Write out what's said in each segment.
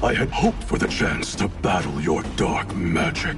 I had hoped for the chance to battle your dark magic.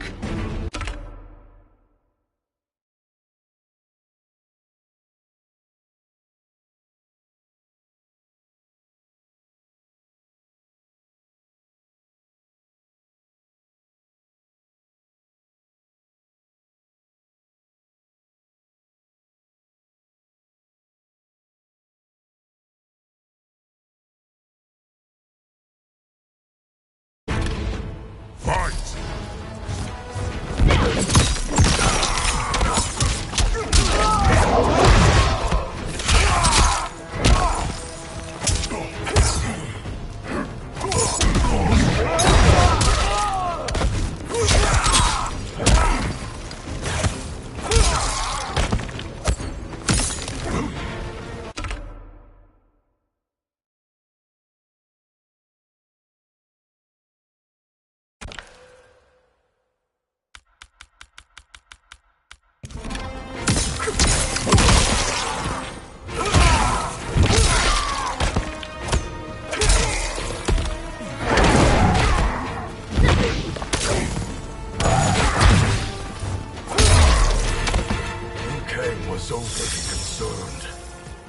Was overly concerned.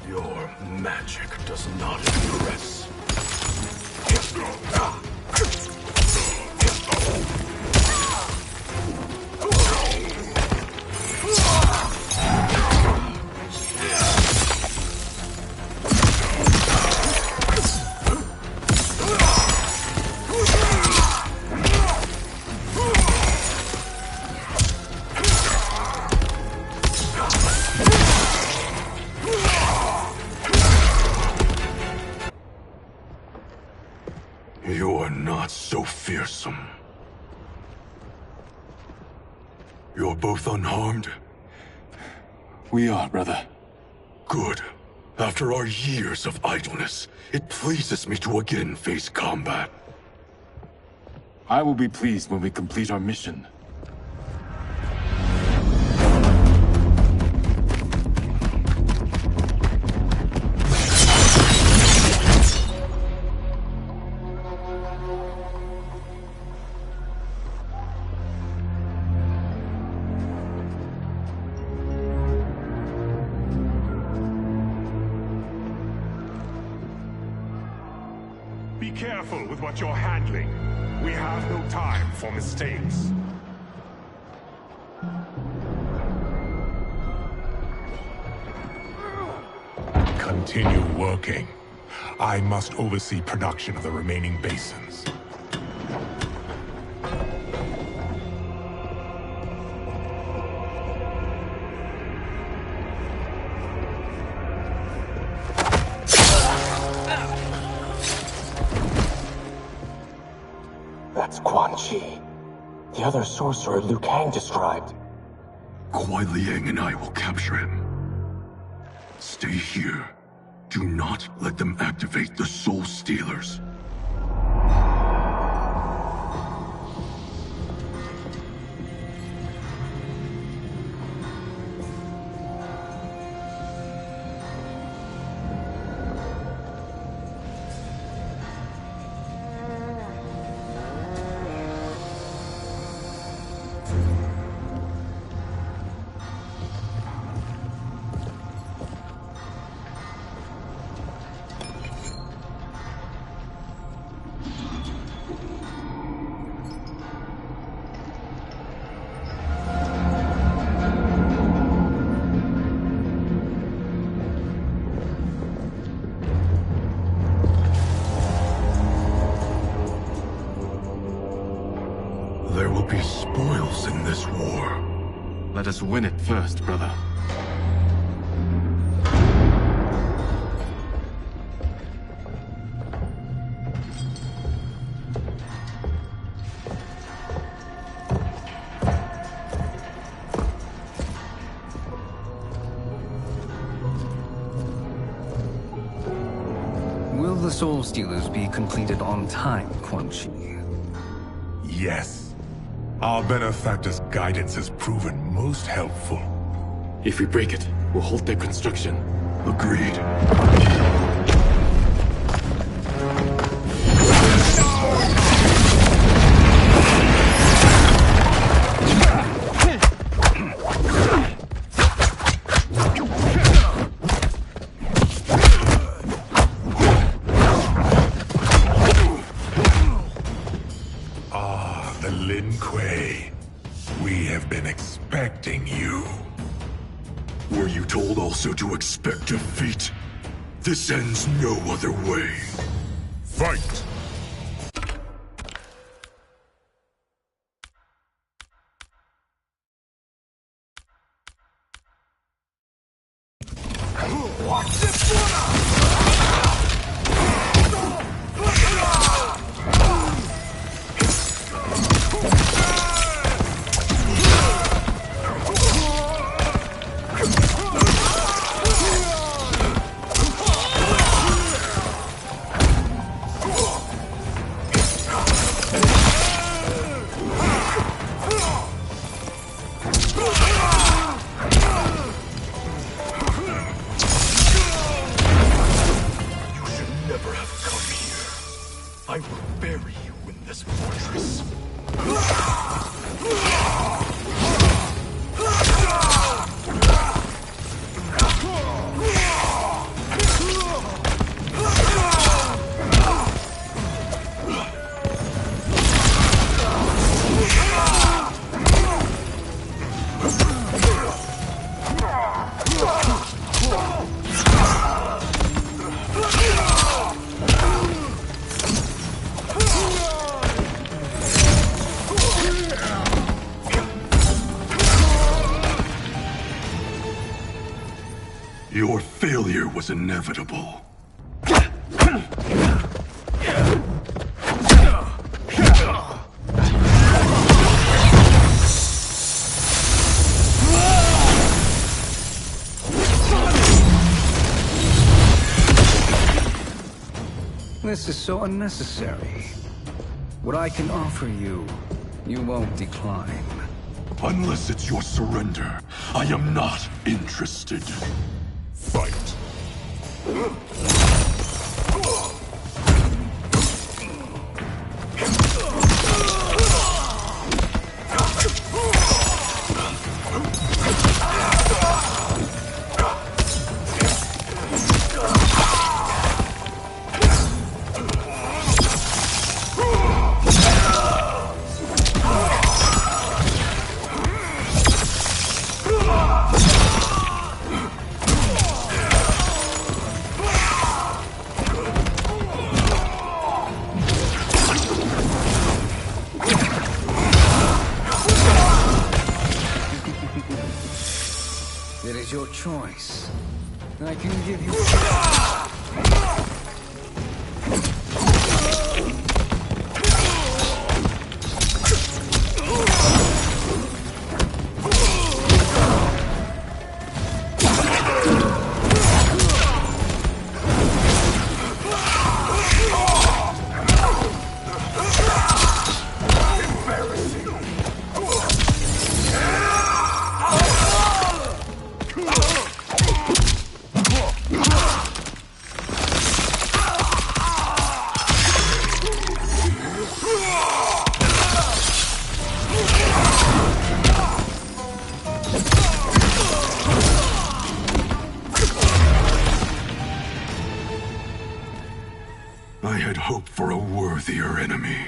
Your magic does not impress. You're not so fearsome. You're both unharmed? We are, brother. Good. After our years of idleness, it pleases me to again face combat. I will be pleased when we complete our mission. Be careful with what you're handling. We have no time for mistakes. Continue working. I must oversee production of the remaining basins. That's Quan Chi. The other sorcerer Liu Kang described. Kuai Liang and I will capture him. Stay here. Do not let them activate the Soul Stealers. There will be spoils in this war. Let us win it first, brother. Will the Soul Stealers be completed on time, Quan Chi? Yes. Our benefactor's guidance has proven most helpful. If we break it, we'll halt their construction. Agreed. Lin Kuei, we have been expecting you. Were you told also to expect defeat? This ends no other way. Fight! I will bury you in this fortress. Your failure was inevitable. This is so unnecessary. What I can offer you, you won't decline. Unless it's your surrender, I am not interested. Fight! It is your choice. I can give you... I had hoped for a worthier enemy.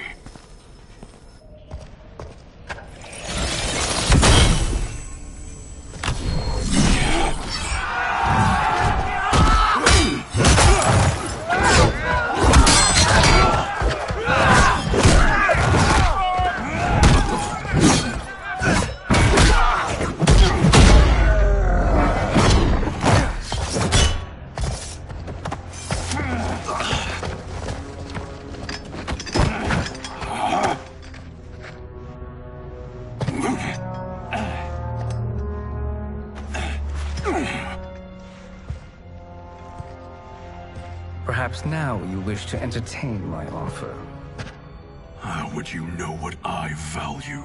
Perhaps now you wish to entertain my offer. How would you know what I value?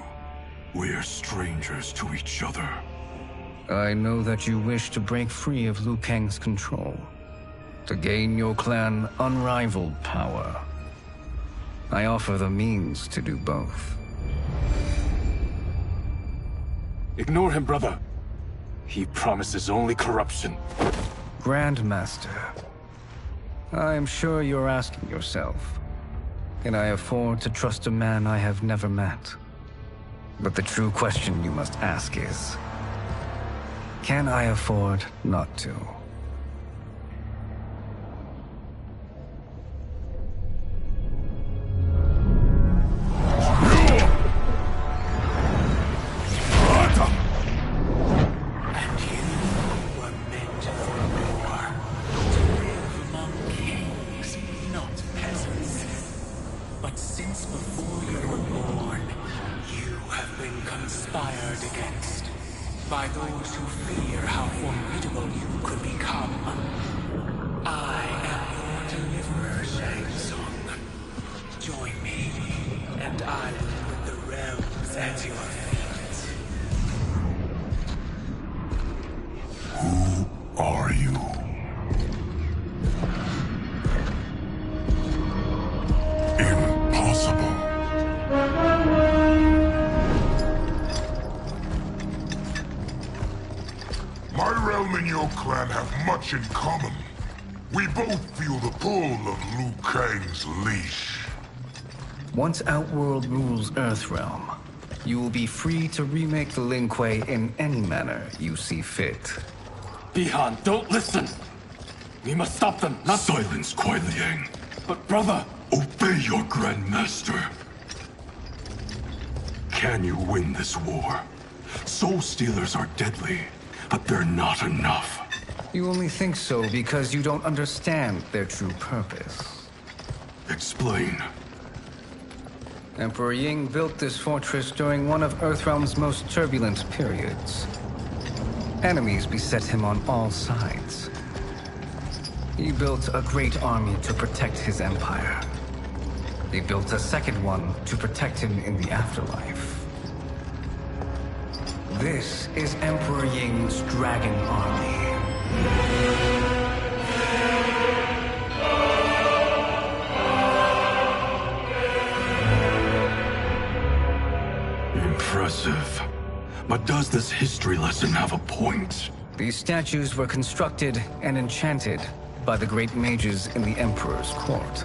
We're strangers to each other. I know that you wish to break free of Liu Kang's control, to gain your clan unrivaled power. I offer the means to do both. Ignore him, brother. He promises only corruption. Grandmaster, I am sure you're asking yourself, can I afford to trust a man I have never met? But the true question you must ask is, can I afford not to? By those who fear how formidable you could become. I am your deliverer, Shang Tsung. Join me, and I will put the realms at your feet. Who are you? Impossible. My realm and your clan have much in common. We both feel the pull of Liu Kang's leash. Once Outworld rules Earthrealm, you will be free to remake the Lin Kuei in any manner you see fit. Bihan, don't listen! We must stop them, not— Silence, Kuai Liang. But brother! Obey your Grand Master. Can you win this war? Soul Stealers are deadly, but they're not enough. You only think so because you don't understand their true purpose. Explain. Emperor Ying built this fortress during one of Earthrealm's most turbulent periods. Enemies beset him on all sides. He built a great army to protect his empire. He built a second one to protect him in the afterlife. This is Emperor Ying's Dragon Army. Impressive. But does this history lesson have a point? These statues were constructed and enchanted by the great mages in the Emperor's court.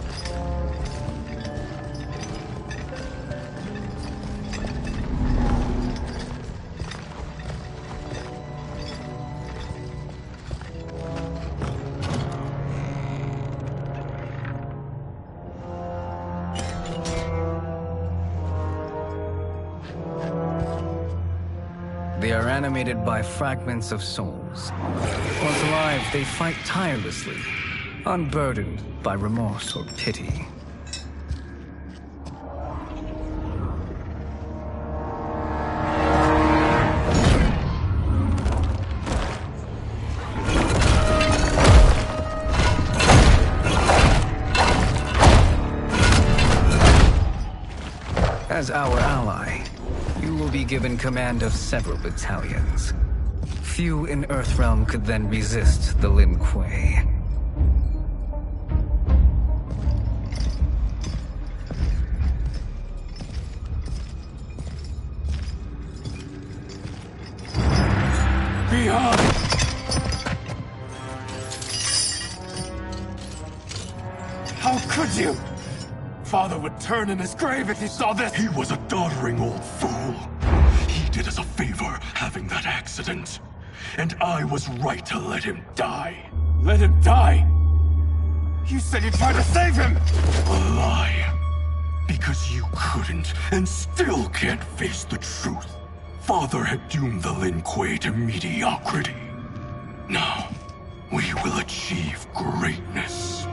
They are animated by fragments of souls. Once alive, they fight tirelessly, unburdened by remorse or pity. As our ally, you will be given command of several battalions. Few in Earthrealm could then resist the Lin Kuei. Bihan! How could you? Father would turn in his grave if he saw this! He was a doddering old fool. He did us a favor having that accident. And I was right to let him die. Let him die? You said you tried to save him! A lie. Because you couldn't and still can't face the truth. Father had doomed the Lin Kuei to mediocrity. Now, we will achieve greatness.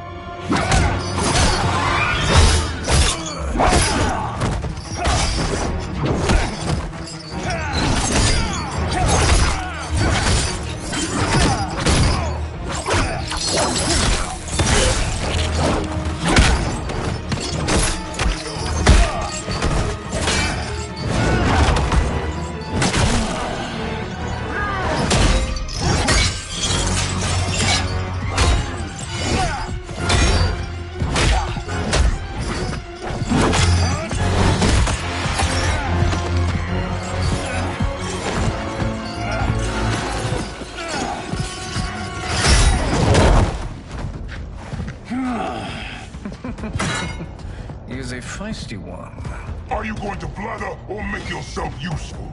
He is a feisty one. Are you going to blather or make yourself useful?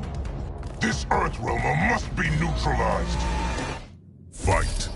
This Earthrealmer must be neutralized. Fight.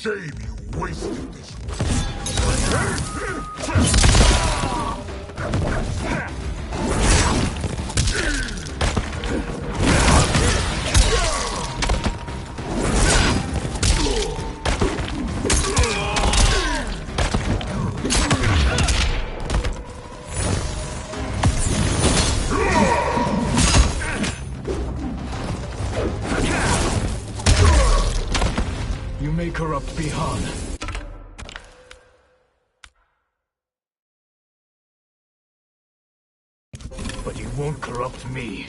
Shame you wasted this You may corrupt Bihan, but you won't corrupt me.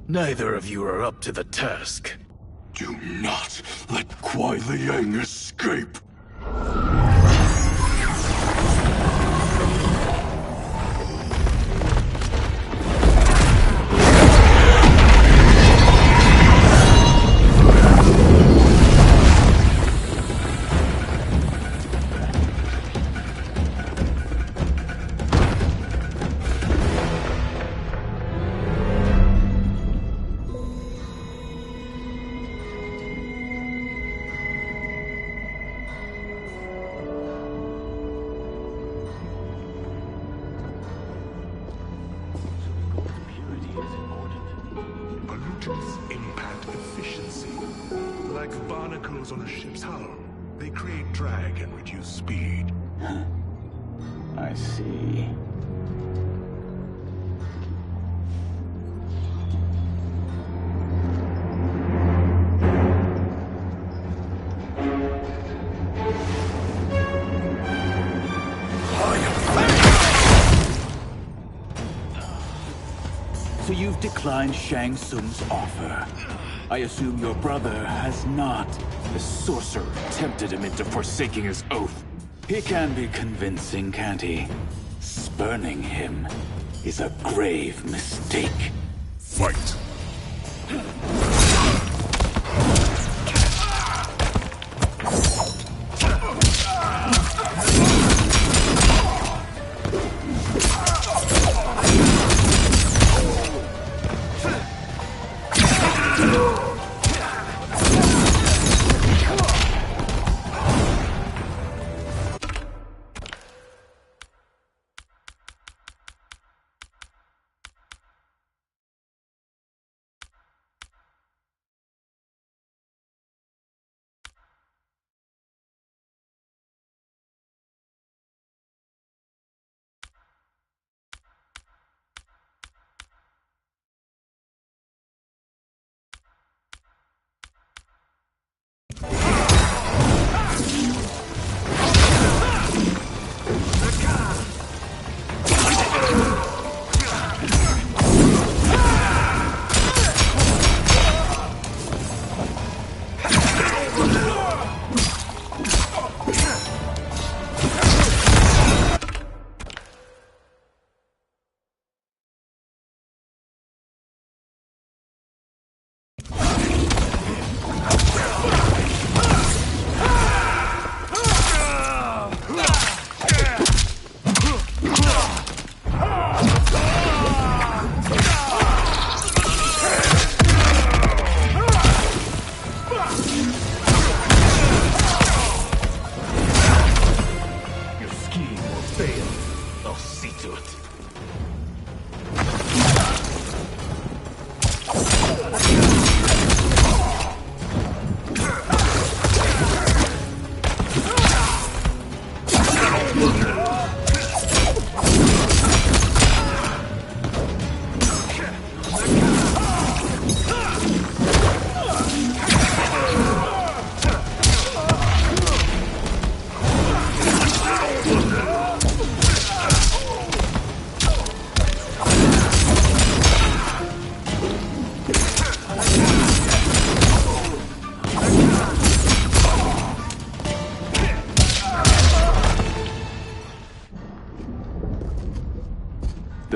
Neither of you are up to the task. Do not let Kuai Liang escape! Pollutants impact efficiency. Like barnacles on a ship's hull, they create drag and reduce speed. I see. So you've declined Shang Tsung's offer. I assume your brother has not. The sorcerer tempted him into forsaking his oath. He can be convincing, can't he? Spurning him is a grave mistake. Fight.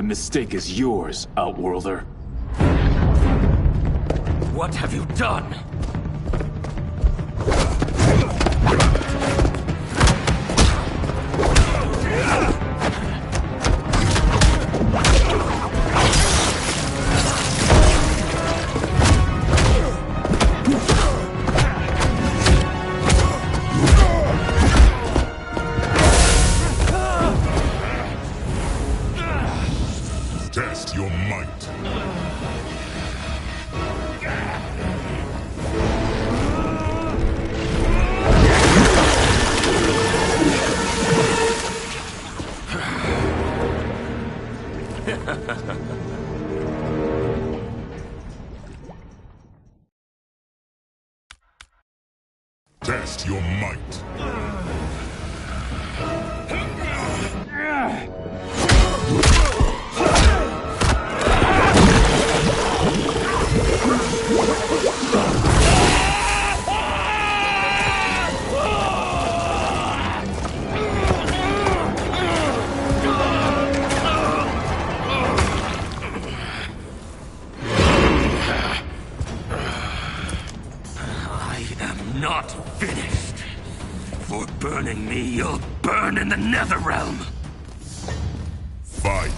mistake is yours, Outworlder. What have you done? Test your might. Test your might. Not finished. For burning me, you'll burn in the Netherrealm. Fight.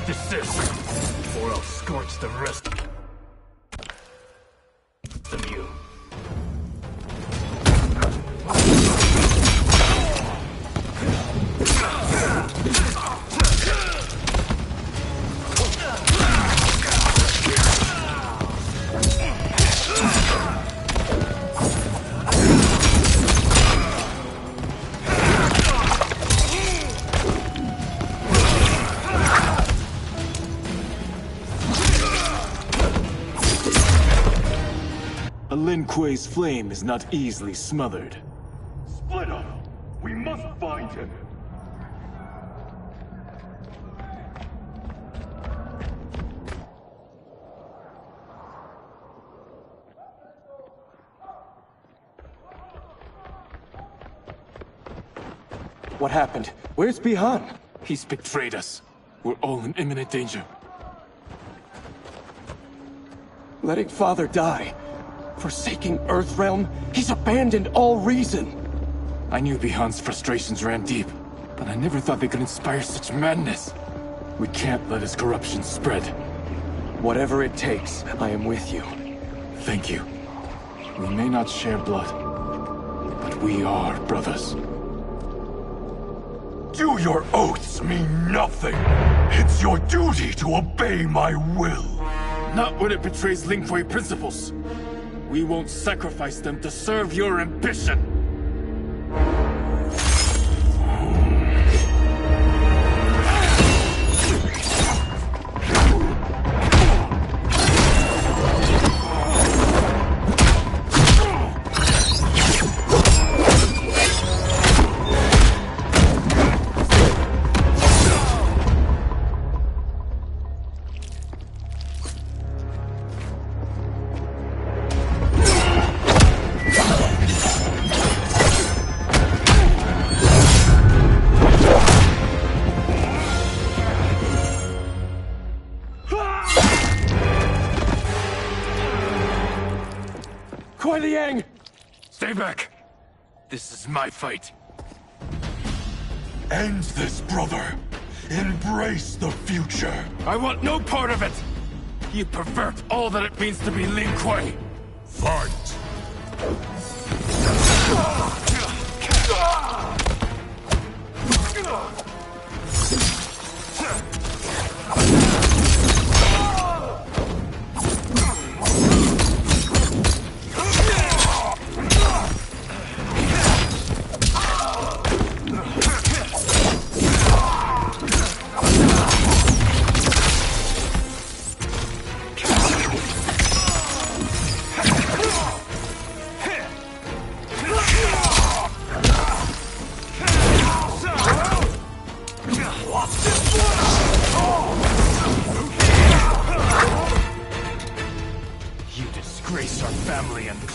Desist, or I'll scorch the rest of you. A Lin Kuei's flame is not easily smothered. Split up! We must find him! What happened? Where's Bihan? He's betrayed us. We're all in imminent danger. Letting Father die. Forsaking Earthrealm, he's abandoned all reason. I knew Bihan's frustrations ran deep, but I never thought they could inspire such madness. We can't let his corruption spread. Whatever it takes, I am with you. Thank you. We may not share blood, but we are brothers. Do your oaths mean nothing? It's your duty to obey my will. Not when it betrays Lin Kuei principles. We won't sacrifice them to serve your ambition. Kuei Liang! Stay back. This is my fight. End this, brother. Embrace the future. I want no part of it! You pervert all that it means to be Lin Kuei! Fight!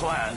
plan.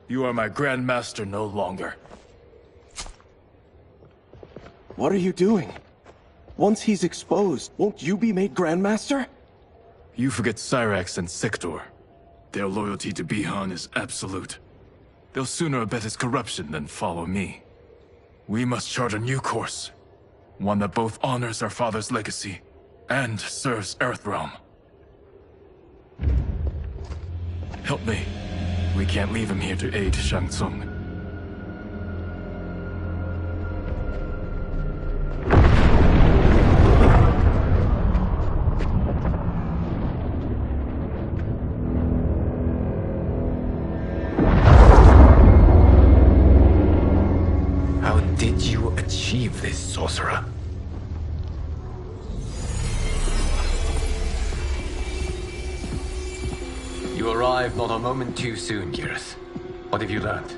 You are my Grandmaster no longer. What are you doing? Once he's exposed, won't you be made Grandmaster? You forget Cyrax and Sector. Their loyalty to Bihan is absolute. They'll sooner abet his corruption than follow me. We must chart a new course. One that both honors our father's legacy and serves Earthrealm. Help me. We can't leave him here to aid Shang Tsung. How did you achieve this, sorcerer? You arrived not a moment too soon, Geras. What have you learned?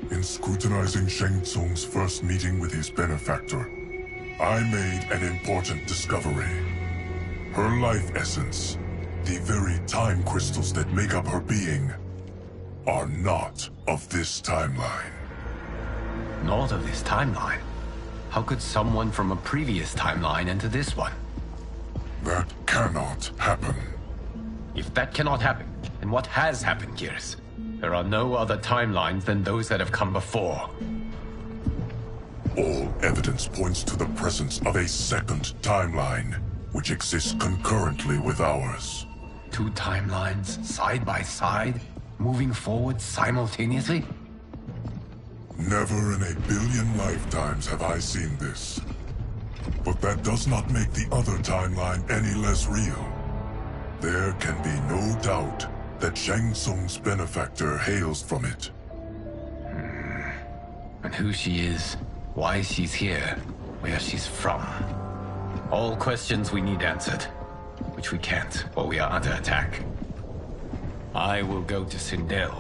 In scrutinizing Shang Tsung's first meeting with his benefactor, I made an important discovery. Her life essence, the very time crystals that make up her being, are not of this timeline. Not of this timeline? How could someone from a previous timeline enter this one? That cannot happen. If that cannot happen, then what has happened, Geras? There are no other timelines than those that have come before. All evidence points to the presence of a second timeline, which exists concurrently with ours. Two timelines, side by side, moving forward simultaneously? Never in a billion lifetimes have I seen this. But that does not make the other timeline any less real. There can be no doubt that Shang Tsung's benefactor hails from it. And who she is, why she's here, where she's from. All questions we need answered, which we can't while we are under attack. I will go to Sindel,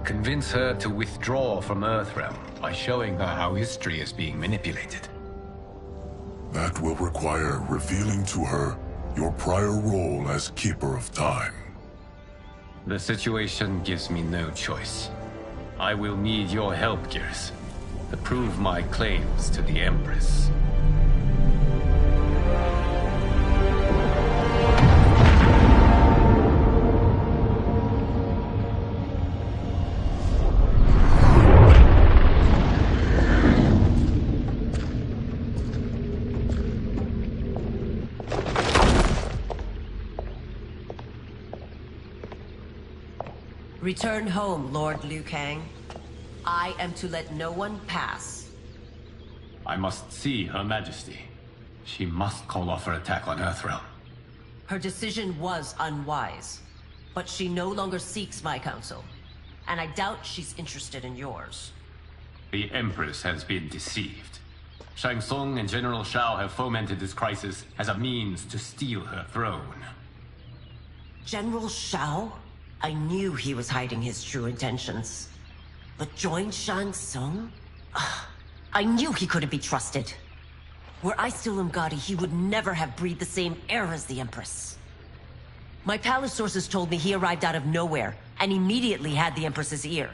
convince her to withdraw from Earthrealm by showing her how history is being manipulated. That will require revealing to her your prior role as Keeper of Time. The situation gives me no choice. I will need your help, Geras, to prove my claims to the Empress. Return home, Lord Liu Kang. I am to let no one pass. I must see Her Majesty. She must call off her attack on Earthrealm. Her decision was unwise, but she no longer seeks my counsel, and I doubt she's interested in yours. The Empress has been deceived. Shang Tsung and General Shao have fomented this crisis as a means to steal her throne. General Shao? I knew he was hiding his true intentions. But join Shang Tsung? I knew he couldn't be trusted. Were I still Umgadi, he would never have breathed the same air as the Empress. My palace sources told me he arrived out of nowhere, and immediately had the Empress's ear.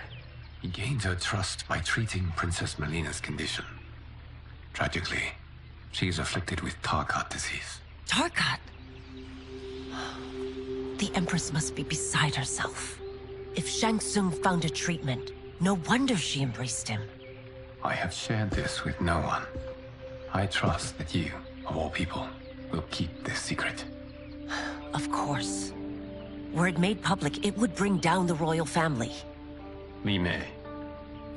He gained her trust by treating Princess Melina's condition. Tragically, she is afflicted with Tarkat disease. Tarkat? The Empress must be beside herself. If Shang Tsung found a treatment, no wonder she embraced him. I have shared this with no one. I trust that you, of all people, will keep this secret. Of course. Were it made public, it would bring down the royal family. Li Mei,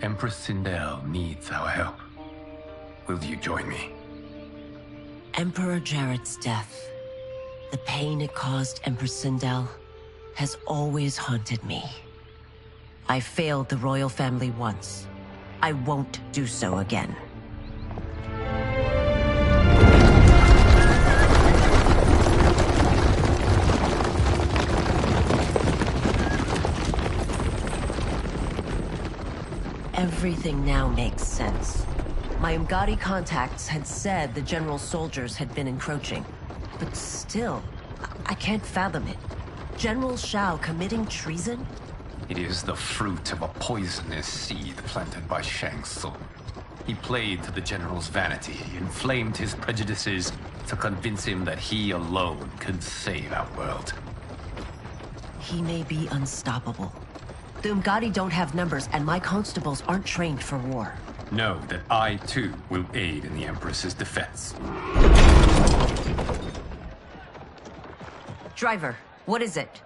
Empress Sindel needs our help. Will you join me? Emperor Jarrett's death, the pain it caused Empress Sindel, has always haunted me. I failed the royal family once. I won't do so again. Everything now makes sense. My Umgadi contacts had said the general's soldiers had been encroaching. But still, I can't fathom it. General Shao committing treason? It is the fruit of a poisonous seed planted by Shang Tsung. He played to the general's vanity, inflamed his prejudices to convince him that he alone could save our world. He may be unstoppable. The Umgadi don't have numbers, and my constables aren't trained for war. Know that I, too, will aid in the Empress's defense. Driver, what is it?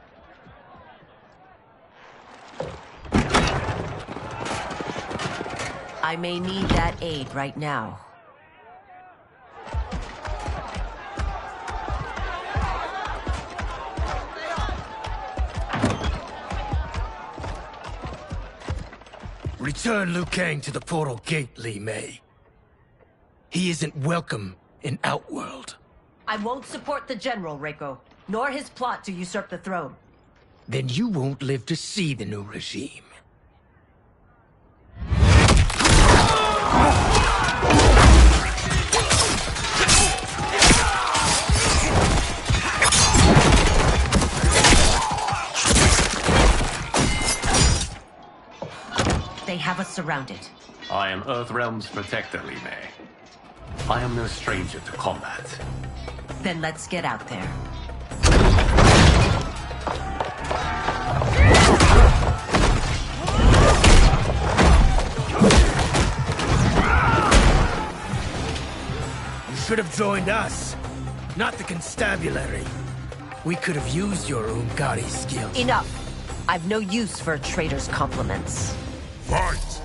I may need that aid right now. Return Liu Kang to the portal gate, Li Mei. He isn't welcome in Outworld. I won't support the General, Reiko, nor his plot to usurp the throne. Then you won't live to see the new regime. They have us surrounded. I am Earthrealm's protector, Li Mei. I am no stranger to combat. Then let's get out there. You should have joined us, not the constabulary. We could have used your Umgadi skills. Enough! I've no use for a traitor's compliments. Fight!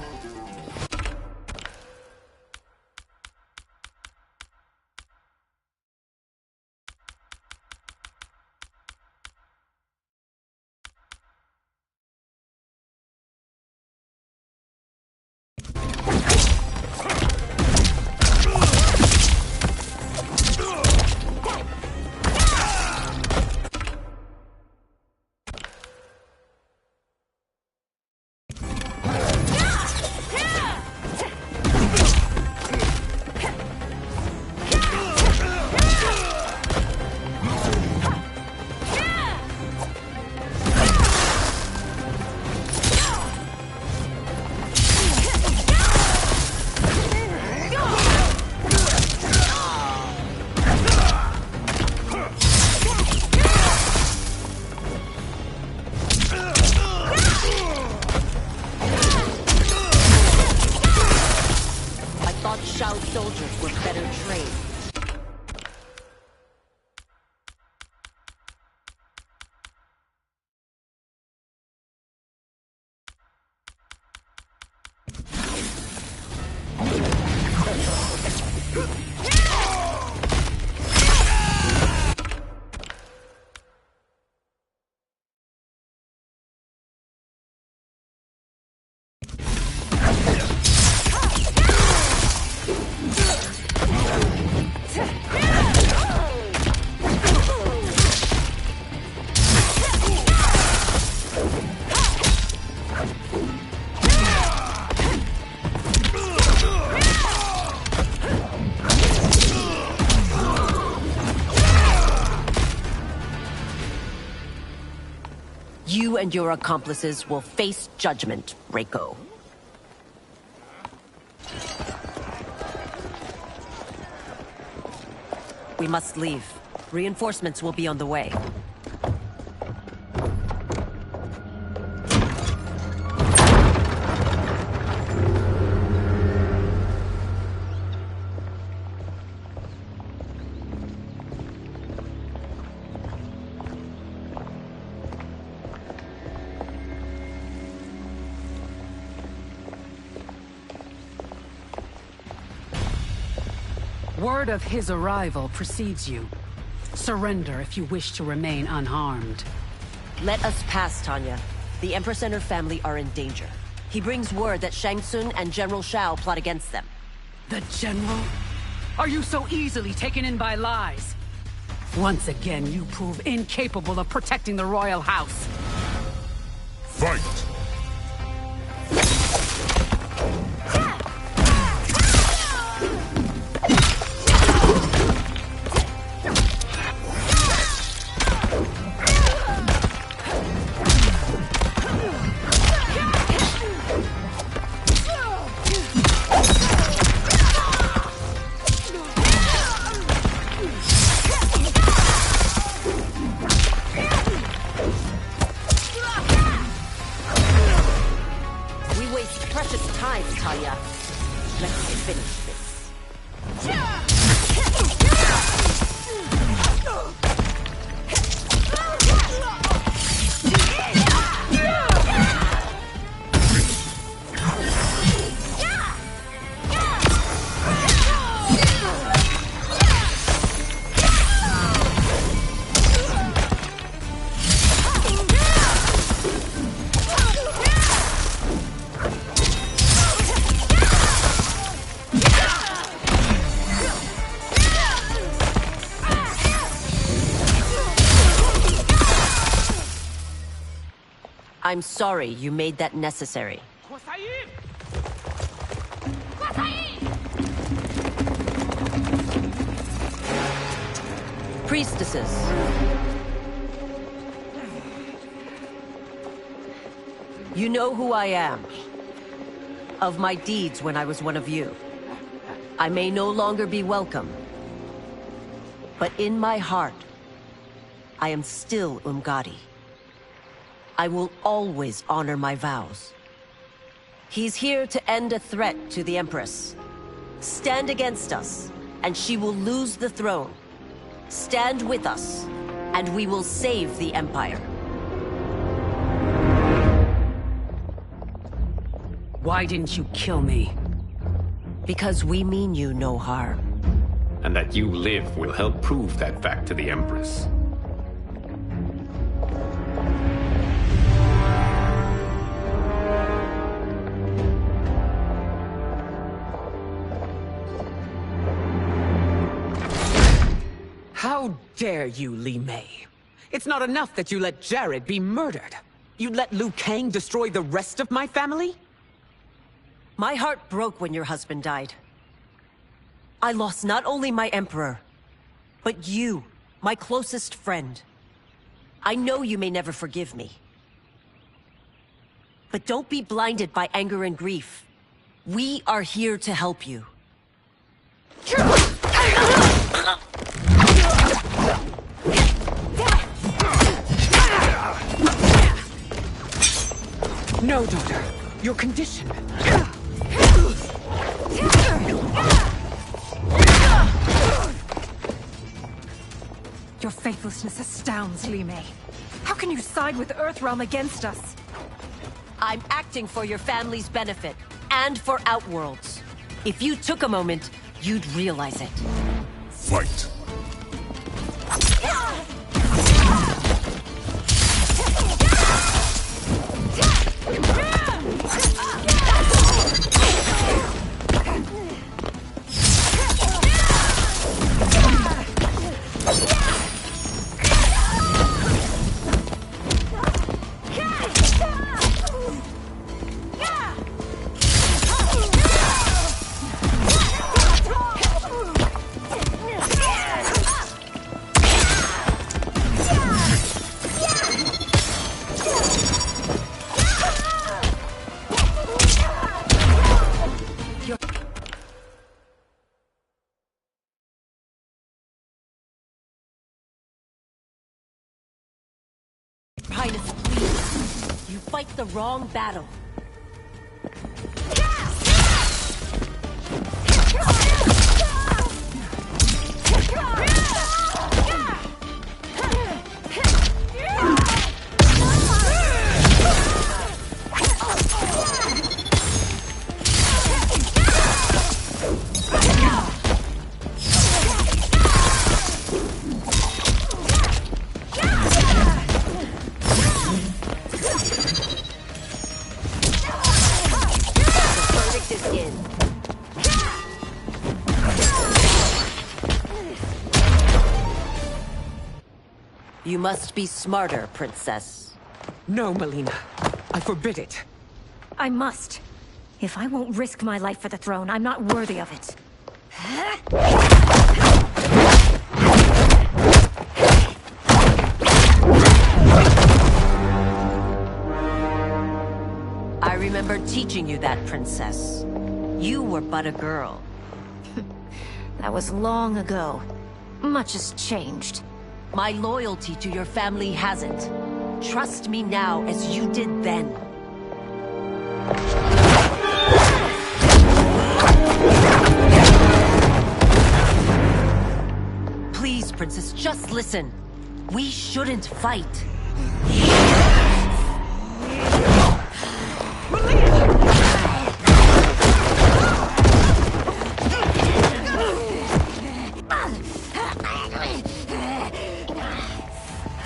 Soldiers were better trained. You and your accomplices will face judgment, Reiko. We must leave. Reinforcements will be on the way. Word of his arrival precedes you. Surrender if you wish to remain unharmed. Let us pass, Tanya. The Empress and her family are in danger. He brings word that Shang Tsung and General Shao plot against them. The General? Are you so easily taken in by lies? Once again, you prove incapable of protecting the royal house. Fight! I'm sorry you made that necessary. Priestesses. You know who I am. Of my deeds when I was one of you. I may no longer be welcome. But in my heart, I am still Umgadi. I will always honor my vows. He's here to end a threat to the Empress. Stand against us, and she will lose the throne. Stand with us, and we will save the Empire. Why didn't you kill me? Because we mean you no harm. And that you live will help prove that fact to the Empress. How dare you, Li Mei? It's not enough that you let Jared be murdered. You'd let Liu Kang destroy the rest of my family? My heart broke when your husband died. I lost not only my emperor, but you, my closest friend. I know you may never forgive me. But don't be blinded by anger and grief. We are here to help you. No, daughter. Your condition. Your faithlessness astounds, Li Mei. How can you side with Earthrealm against us? I'm acting for your family's benefit, and for Outworld's. If you took a moment, you'd realize it. Fight! Highness, please. You fight the wrong battle. You must be smarter, Princess. No, Melina. I forbid it. I must. If I won't risk my life for the throne, I'm not worthy of it. I remember teaching you that, Princess. You were but a girl. That was long ago. Much has changed. My loyalty to your family hasn't. Trust me now as you did then. Please, Princess, just listen. We shouldn't fight.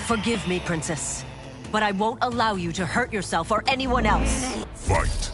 Forgive me, Princess, but I won't allow you to hurt yourself or anyone else. Fight.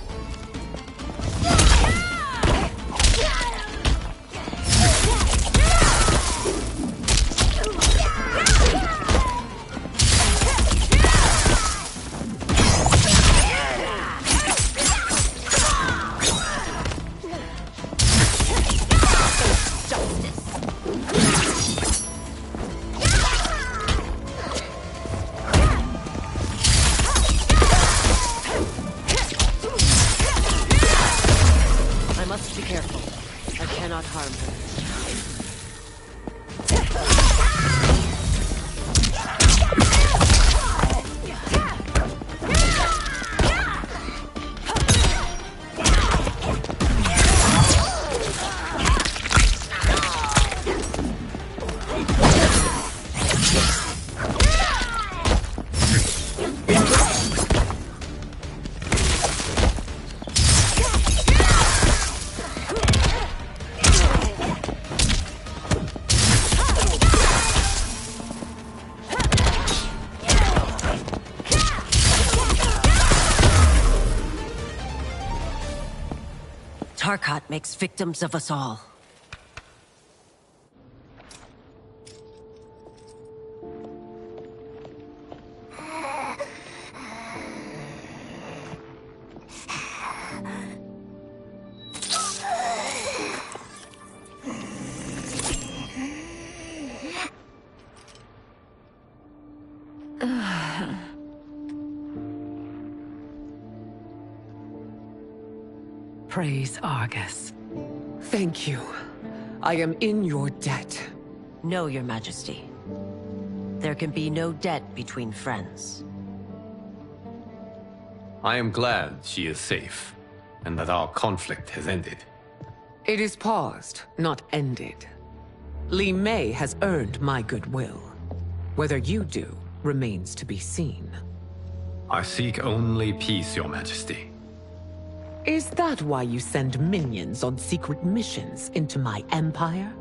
Tarkat makes victims of us all. Praise Argus. Thank you. I am in your debt. No, Your Majesty. There can be no debt between friends. I am glad she is safe, and that our conflict has ended. It is paused, not ended. Li Mei has earned my goodwill. Whether you do remains to be seen. I seek only peace, Your Majesty. Is that why you send minions on secret missions into my empire?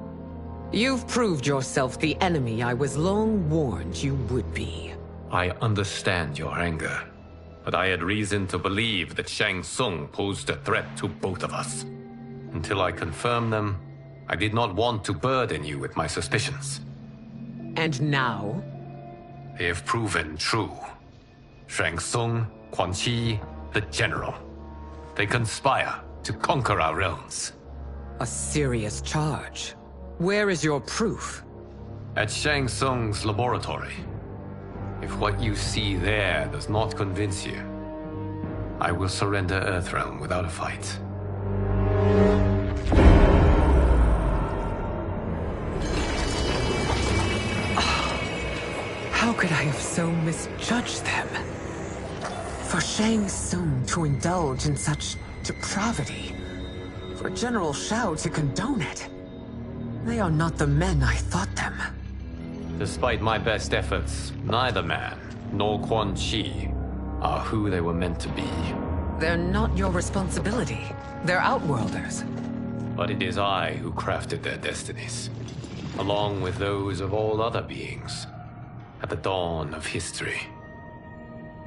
You've proved yourself the enemy I was long warned you would be. I understand your anger, but I had reason to believe that Shang Tsung posed a threat to both of us. Until I confirmed them, I did not want to burden you with my suspicions. And now? They have proven true. Shang Tsung, Quan Chi, the General. They conspire to conquer our realms. A serious charge. Where is your proof? At Shang Tsung's laboratory. If what you see there does not convince you, I will surrender Earthrealm without a fight. How could I have so misjudged them? For Shang Tsung to indulge in such depravity, for General Shao to condone it, they are not the men I thought them. Despite my best efforts, neither man nor Quan Chi are who they were meant to be. They're not your responsibility. They're Outworlders. But it is I who crafted their destinies, along with those of all other beings, at the dawn of history.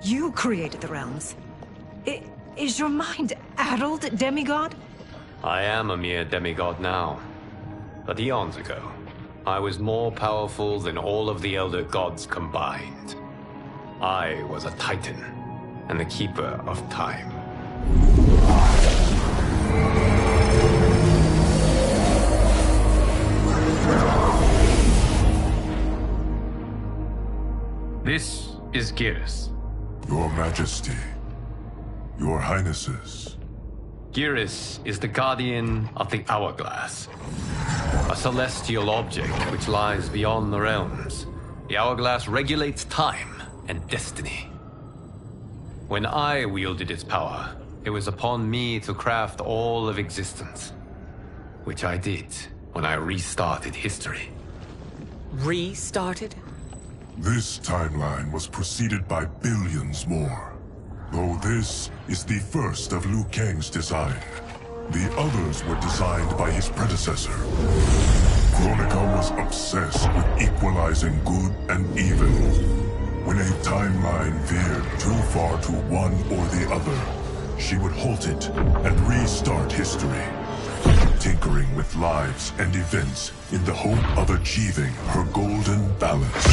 You created the realms. Is your mind addled, demigod? I am a mere demigod now. But eons ago, I was more powerful than all of the Elder Gods combined. I was a Titan, and the Keeper of Time. This is Geras. Your Majesty. Your Highnesses. Geras is the guardian of the Hourglass. A celestial object which lies beyond the realms. The Hourglass regulates time and destiny. When I wielded its power, it was upon me to craft all of existence. Which I did when I restarted history. Restarted? This timeline was preceded by billions more. Though this is the first of Liu Kang's design. The others were designed by his predecessor. Kronika was obsessed with equalizing good and evil. When a timeline veered too far to one or the other, she would halt it and restart history, tinkering with lives and events in the hope of achieving her golden balance.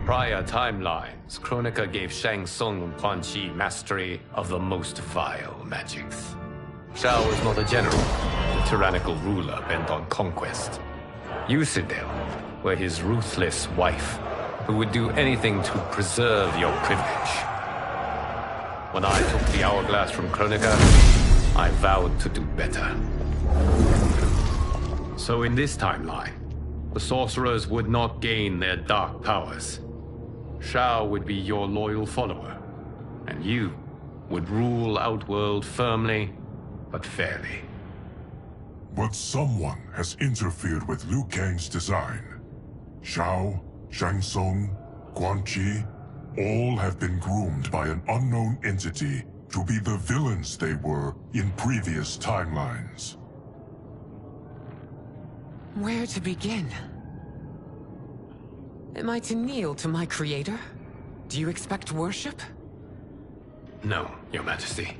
Prior timelines, Kronika gave Shang Tsung and Quan Chi mastery of the most vile magics. Shao was not a general, a tyrannical ruler bent on conquest. You, Citadel, were his ruthless wife, who would do anything to preserve your privilege. When I took the Hourglass from Kronika, I vowed to do better. So in this timeline, the sorcerers would not gain their dark powers. Shao would be your loyal follower, and you would rule Outworld firmly, but fairly. But someone has interfered with Liu Kang's design. Shao, Shang Tsung, Quan Chi, all have been groomed by an unknown entity to be the villains they were in previous timelines. Where to begin? Am I to kneel to my creator? Do you expect worship? No, Your Majesty.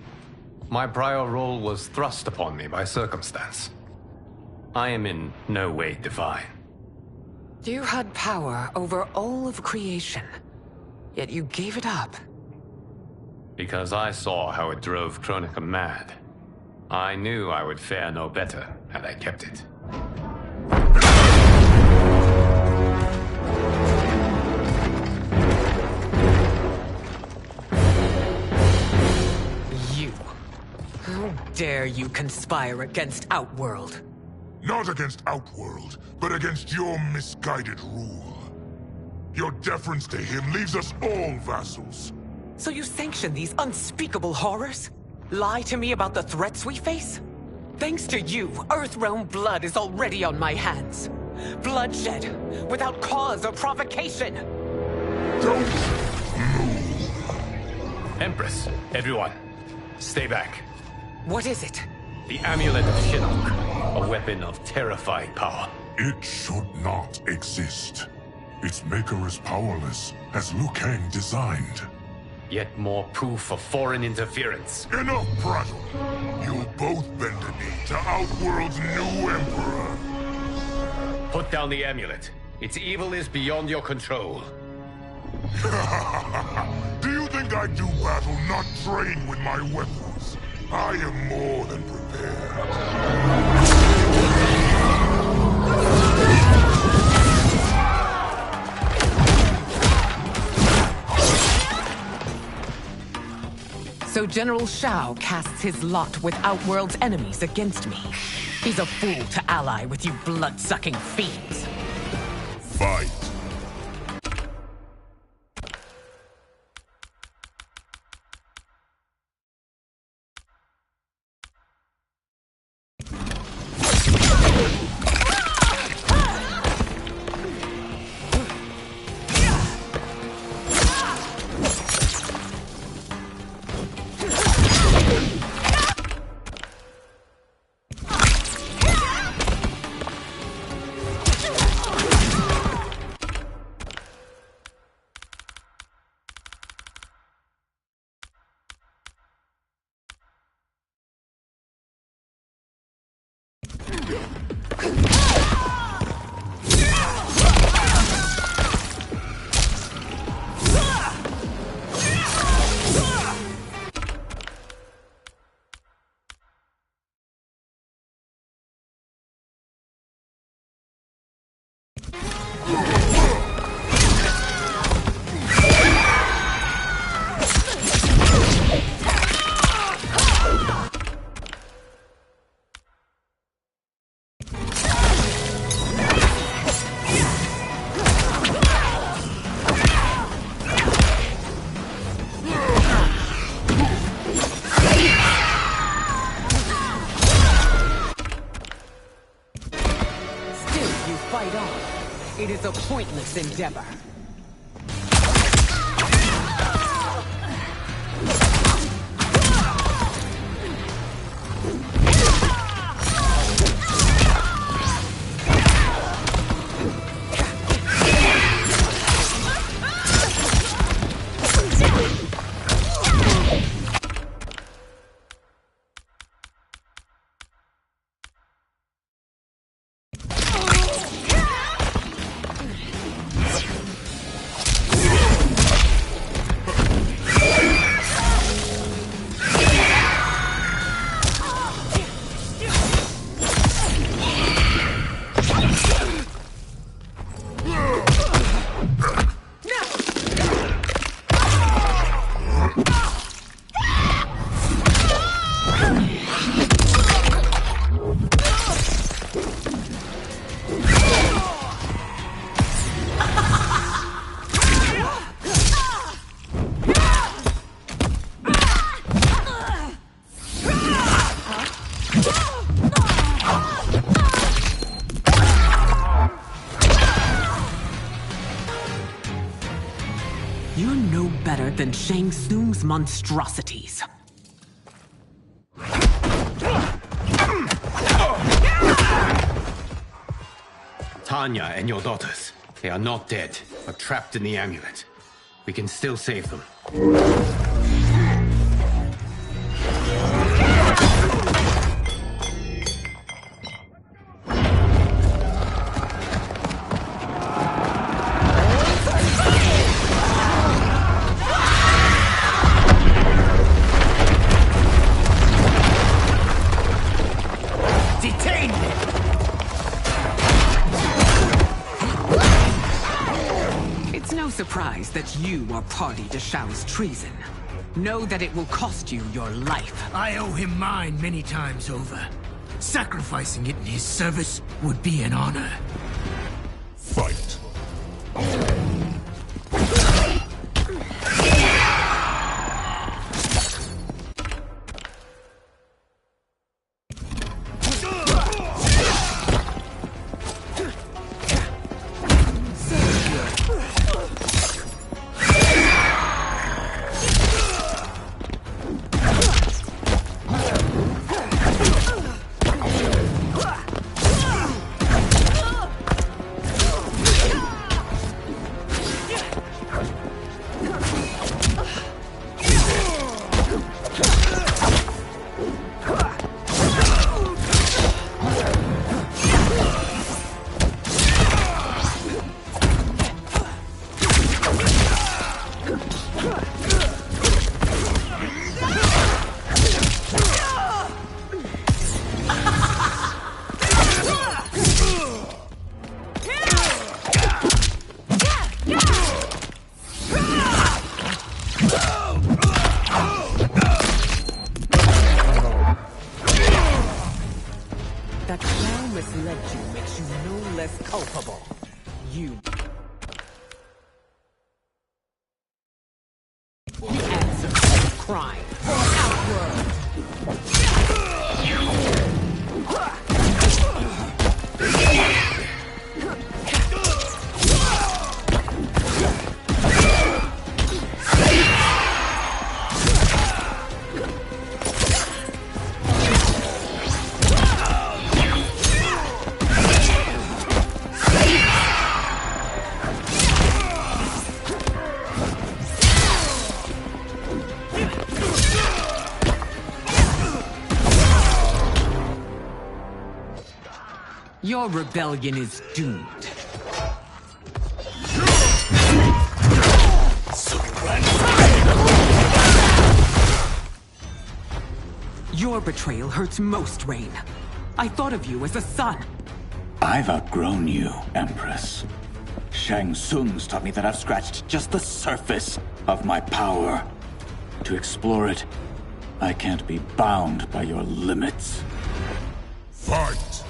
My prior role was thrust upon me by circumstance. I am in no way divine. You had power over all of creation, yet you gave it up. Because I saw how it drove Kronika mad. I knew I would fare no better had I kept it. How dare you conspire against Outworld? Not against Outworld, but against your misguided rule. Your deference to him leaves us all vassals. So you sanction these unspeakable horrors? Lie to me about the threats we face? Thanks to you, Earthrealm blood is already on my hands. Bloodshed, without cause or provocation. Don't move. Empress, everyone, stay back. What is it? The Amulet of Shinnok, a weapon of terrifying power. It should not exist. Its maker is powerless, as Liu Kang designed. Yet more proof of foreign interference. Enough prattle! You'll both bend a knee to Outworld's new emperor. Put down the amulet. Its evil is beyond your control. Do you think I do battle not trained with my weapons? I am more than prepared. So General Shao casts his lot with Outworld's enemies against me. He's a fool to ally with you blood-sucking fiends. Fight. It is a pointless endeavor. You're no better than Shang Tsung's monstrosities. Tanya and your daughters, they are not dead, but trapped in the amulet. We can still save them. Surprised that you are party to Shao's treason. Know that it will cost you your life. I owe him mine many times over. Sacrificing it in his service would be an honor. Fight. That Shao misled you makes you no less culpable. You... answer to crime. Outward! Your rebellion is doomed. Your betrayal hurts most, Rain. I thought of you as a son. I've outgrown you, Empress. Shang Tsung's taught me that I've scratched just the surface of my power. To explore it, I can't be bound by your limits. Fight!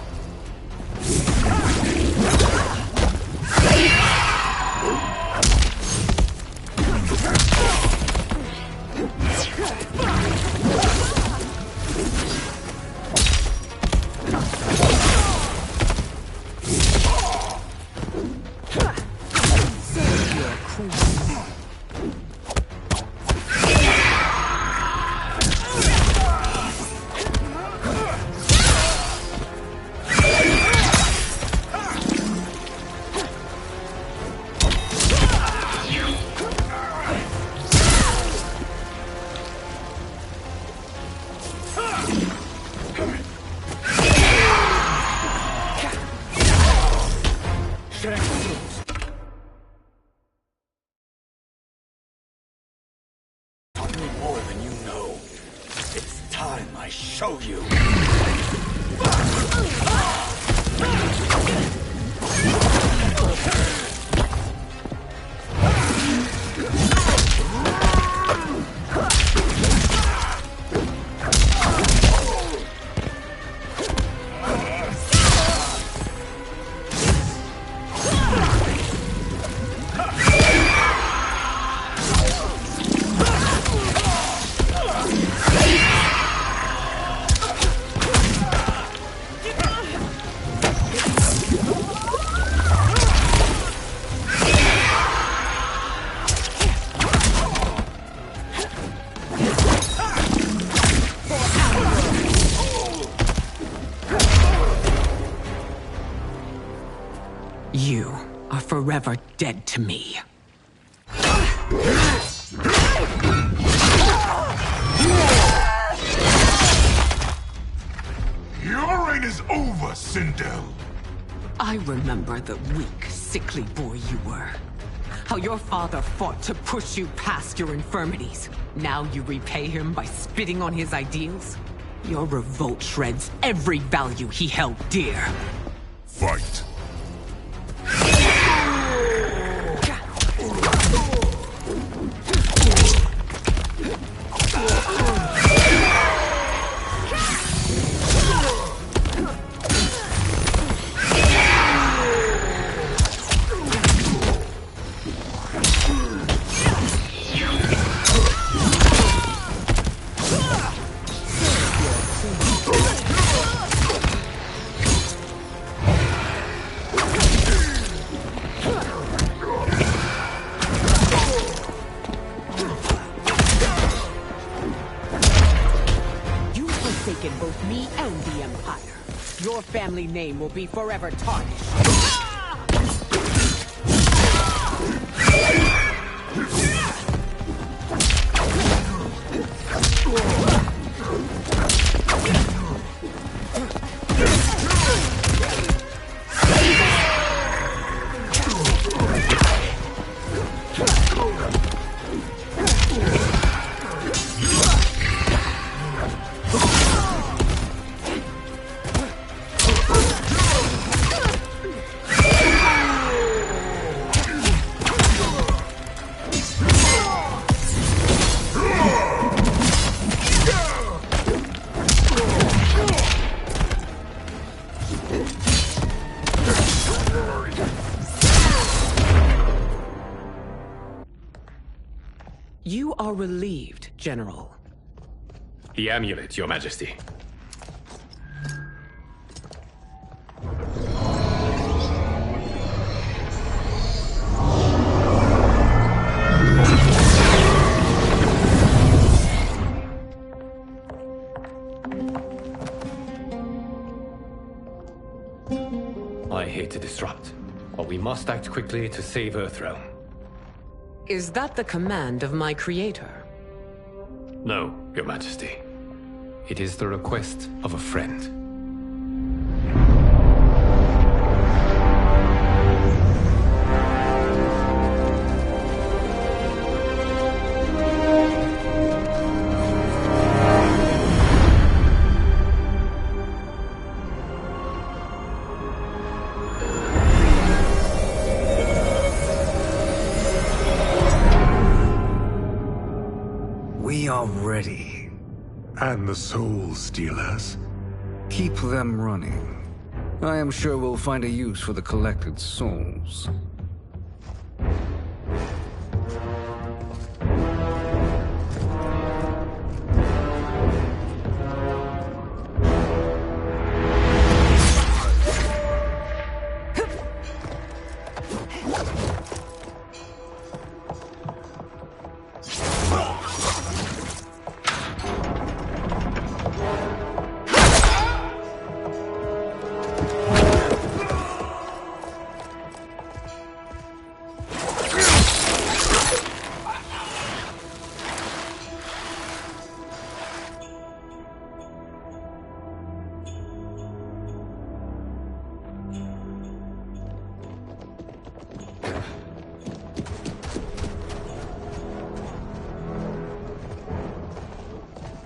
more than you know. It's time I show you. You are forever dead to me. Your reign is over, Sindel. I remember the weak, sickly boy you were. How your father fought to push you past your infirmities. Now you repay him by spitting on his ideals? Your revolt shreds every value he held dear. Fight. Both me and the Empire. Your family name will be forever tarnished. You are relieved, General. The amulet, Your Majesty. I hate to disrupt, but we must act quickly to save Earthrealm. Is that the command of my creator? No, Your Majesty. It is the request of a friend. We are ready. And the Soul Stealers? Keep them running. I am sure we'll find a use for the collected souls.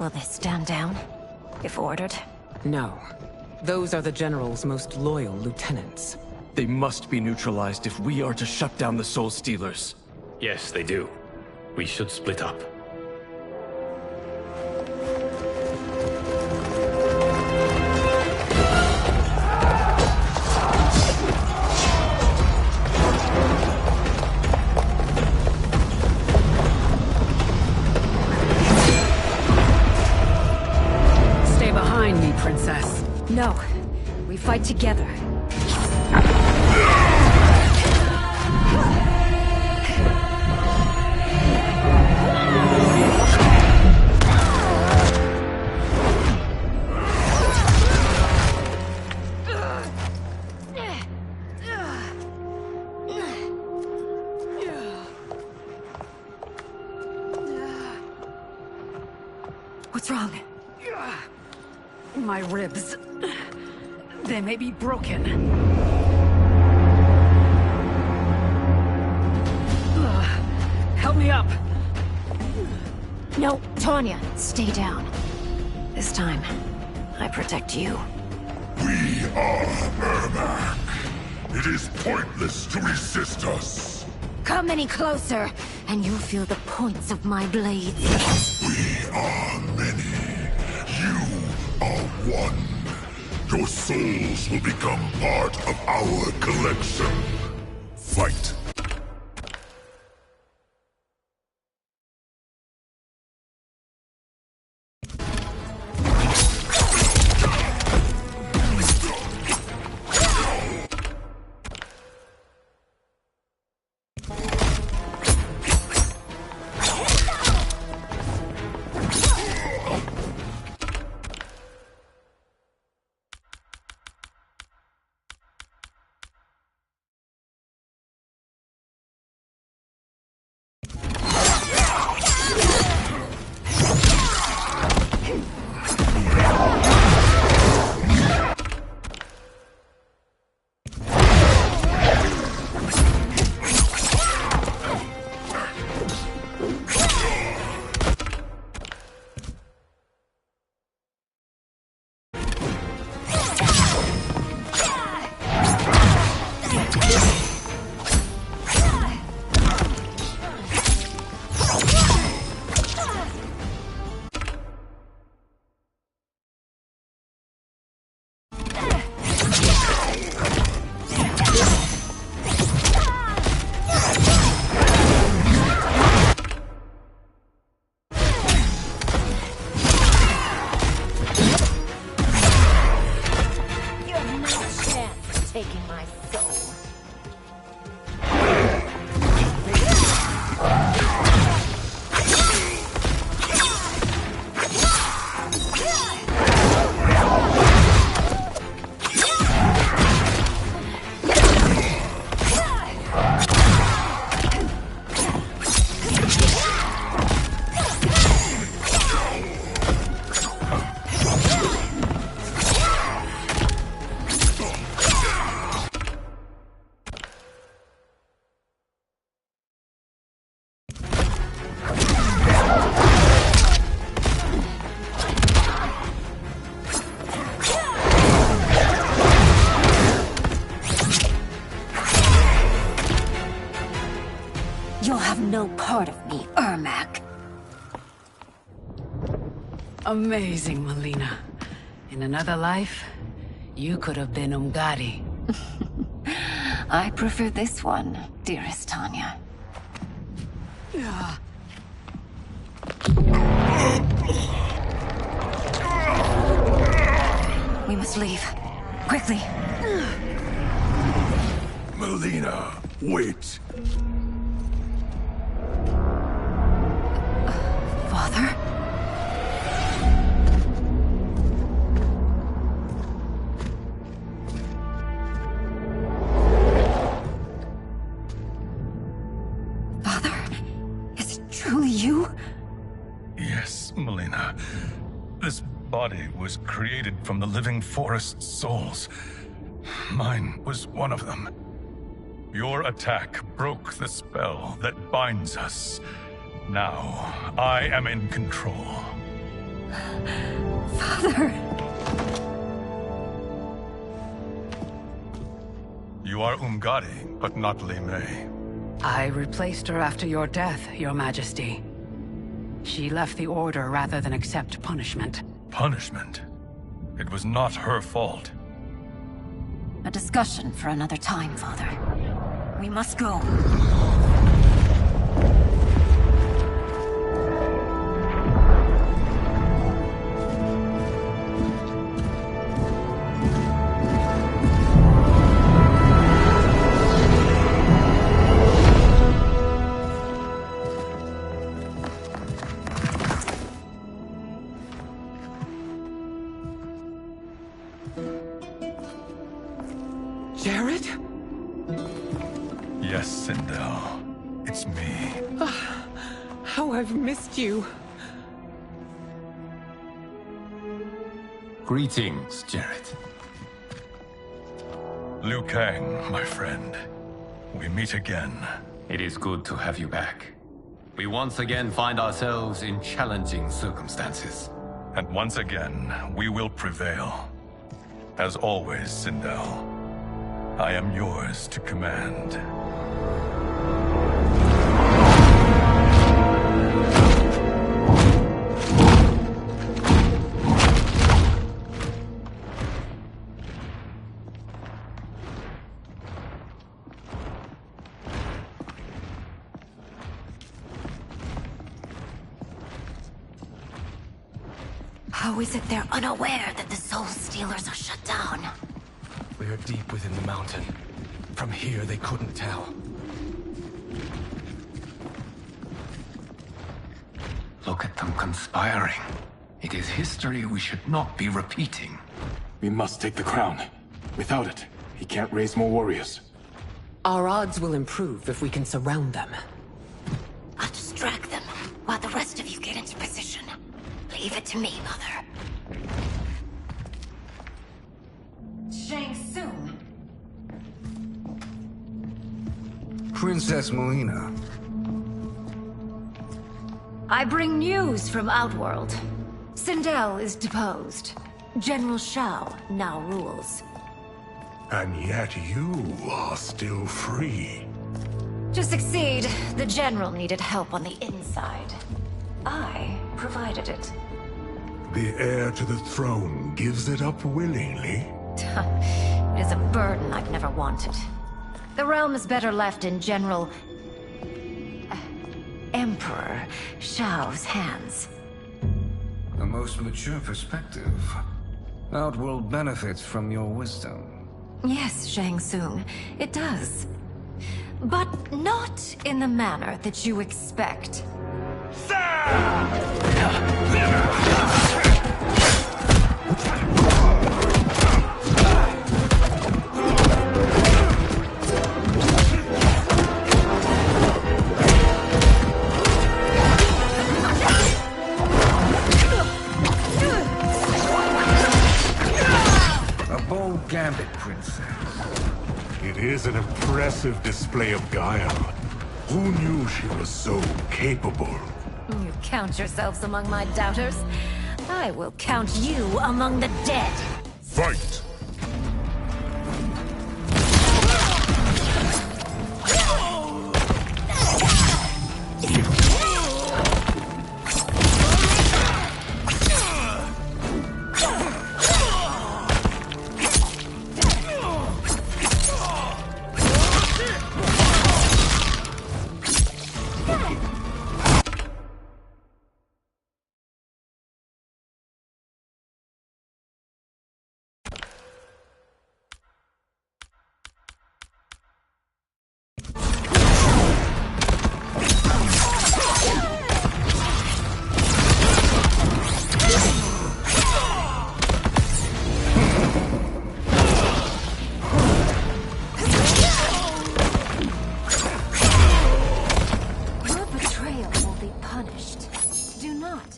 Will they stand down, if ordered? No. Those are the General's most loyal lieutenants. They must be neutralized if we are to shut down the Soul Stealers. Yes, they do. We should split up. Stay behind me, Princess. No. We fight together. What's wrong? My ribs. They may be broken. Help me up. No, Tanya, stay down. This time, I protect you. We are Ermac. It is pointless to resist us. Come any closer, and you'll feel the points of my blades. We are many. You are one. Your souls will become part of our collection. Fight. No part of me, Ermac. Amazing, Melina. In another life, you could have been Umgadi. I prefer this one, dearest Tanya. We must leave. Quickly. Melina, wait. Father? Father? Is it truly you? Yes, Melina. This body was created from the living forest's souls. Mine was one of them. Your attack broke the spell that binds us. Now, I am in control. Father! You are Umgadi, but not Li Mei. I replaced her after your death, Your Majesty. She left the Order rather than accept punishment. Punishment? It was not her fault. A discussion for another time, Father. We must go. Jared? Yes, Sindel. It's me. How I've missed you. Greetings, Jared. Liu Kang, my friend. We meet again. It is good to have you back. We once again find ourselves in challenging circumstances. And once again, we will prevail. As always, Sindel, I am yours to command. How is it they're unaware that the Soul Stealers are shut down? We are deep within the mountain. From here, they couldn't tell. Look at them conspiring. It is history we should not be repeating. We must take the crown. Without it, he can't raise more warriors. Our odds will improve if we can surround them. I'll distract them while the rest of you get into position. Leave it to me, Mother. Shang Tsung. Princess Melina. I bring news from Outworld. Sindel is deposed. General Shao now rules. And yet you are still free. To succeed, the General needed help on the inside. I provided it. The heir to the throne gives it up willingly. It is a burden I've never wanted. The realm is better left in General... Emperor Shao's hands. A most mature perspective. Outworld benefits from your wisdom. Yes, Shang Tsung, it does. But not in the manner that you expect. A bold gambit, Princess. It is an impressive display of guile. Who knew she was so capable? You count yourselves among my doubters. I will count you among the dead. Fight!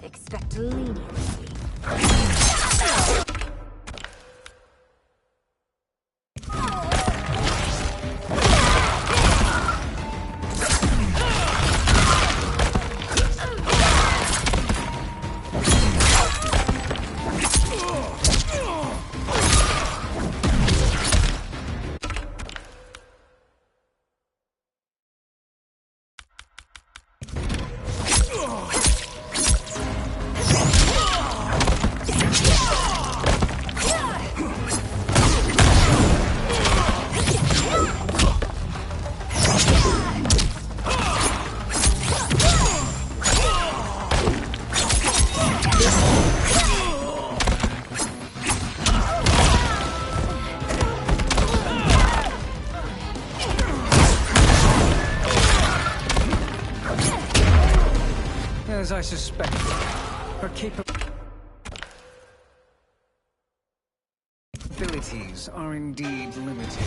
Expect leniency. I suspected. Her capabilities are indeed limited.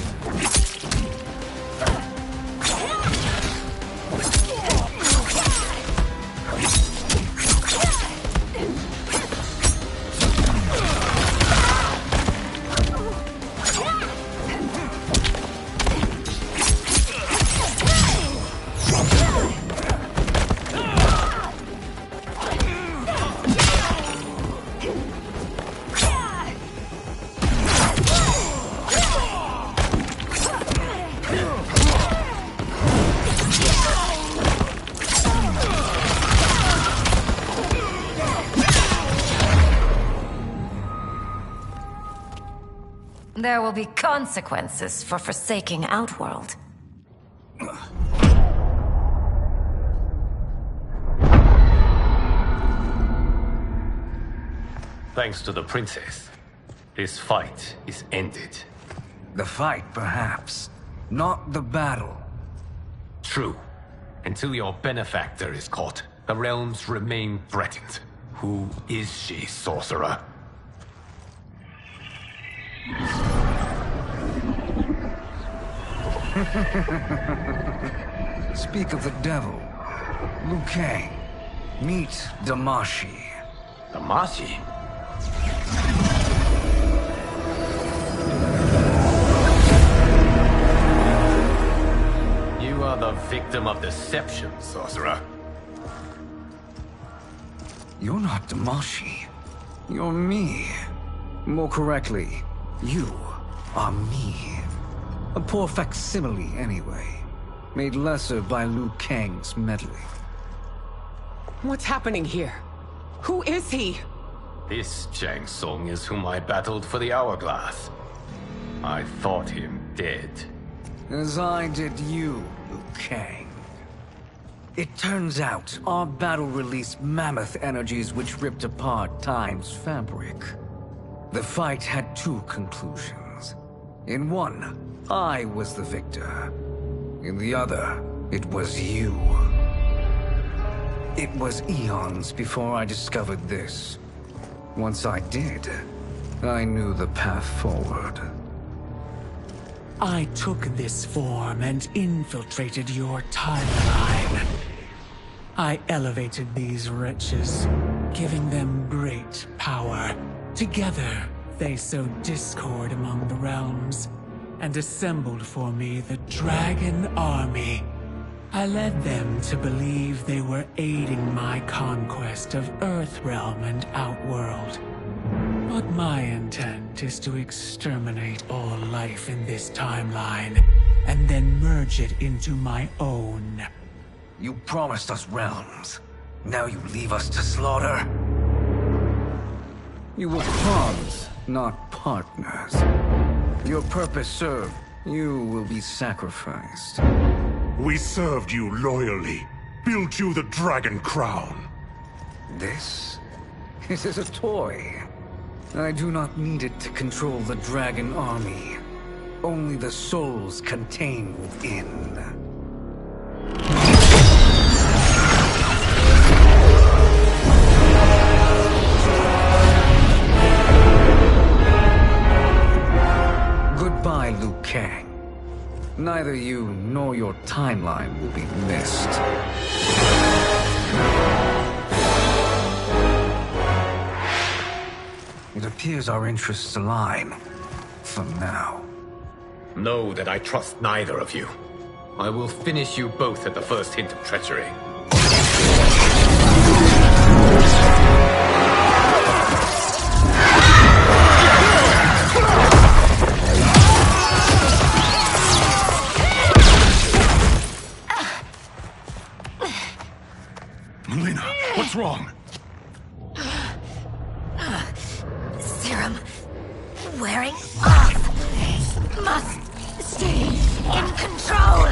There will be consequences for forsaking Outworld. Thanks to the princess, this fight is ended. The fight, perhaps. Not the battle. True. Until your benefactor is caught, the realms remain threatened. Who is she, sorcerer? Speak of the devil. Liu Kang. Meet Damashi. Damashi? You are the victim of deception, sorcerer. You're not Damashi. You're me. More correctly, you are me. A poor facsimile, anyway. Made lesser by Liu Kang's meddling. What's happening here? Who is he? This Shang Tsung is whom I battled for the Hourglass. I thought him dead. As I did you, Liu Kang. It turns out our battle released mammoth energies which ripped apart time's fabric. The fight had two conclusions. In one, I was the victor. In the other, it was you. It was eons before I discovered this. Once I did, I knew the path forward. I took this form and infiltrated your timeline. I elevated these wretches, giving them great power. Together, they sowed discord among the realms, and assembled for me the Dragon Army. I led them to believe they were aiding my conquest of Earthrealm and Outworld. But my intent is to exterminate all life in this timeline, and then merge it into my own. You promised us realms. Now you leave us to slaughter? You were pawns, not partners. Your purpose served, you will be sacrificed. We served you loyally, built you the Dragon Crown. This? It is a toy. I do not need it to control the Dragon Army. Only the souls contained within. Goodbye, Liu Kang. Neither you nor your timeline will be missed. It appears our interests align. For now. Know that I trust neither of you. I will finish you both at the first hint of treachery. Melina, what's wrong? Serum wearing off. Must stay in control.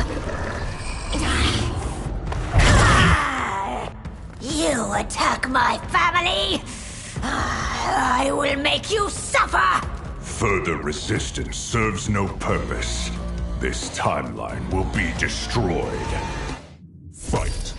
You attack my family. I will make you suffer. Further resistance serves no purpose. This timeline will be destroyed. Fight.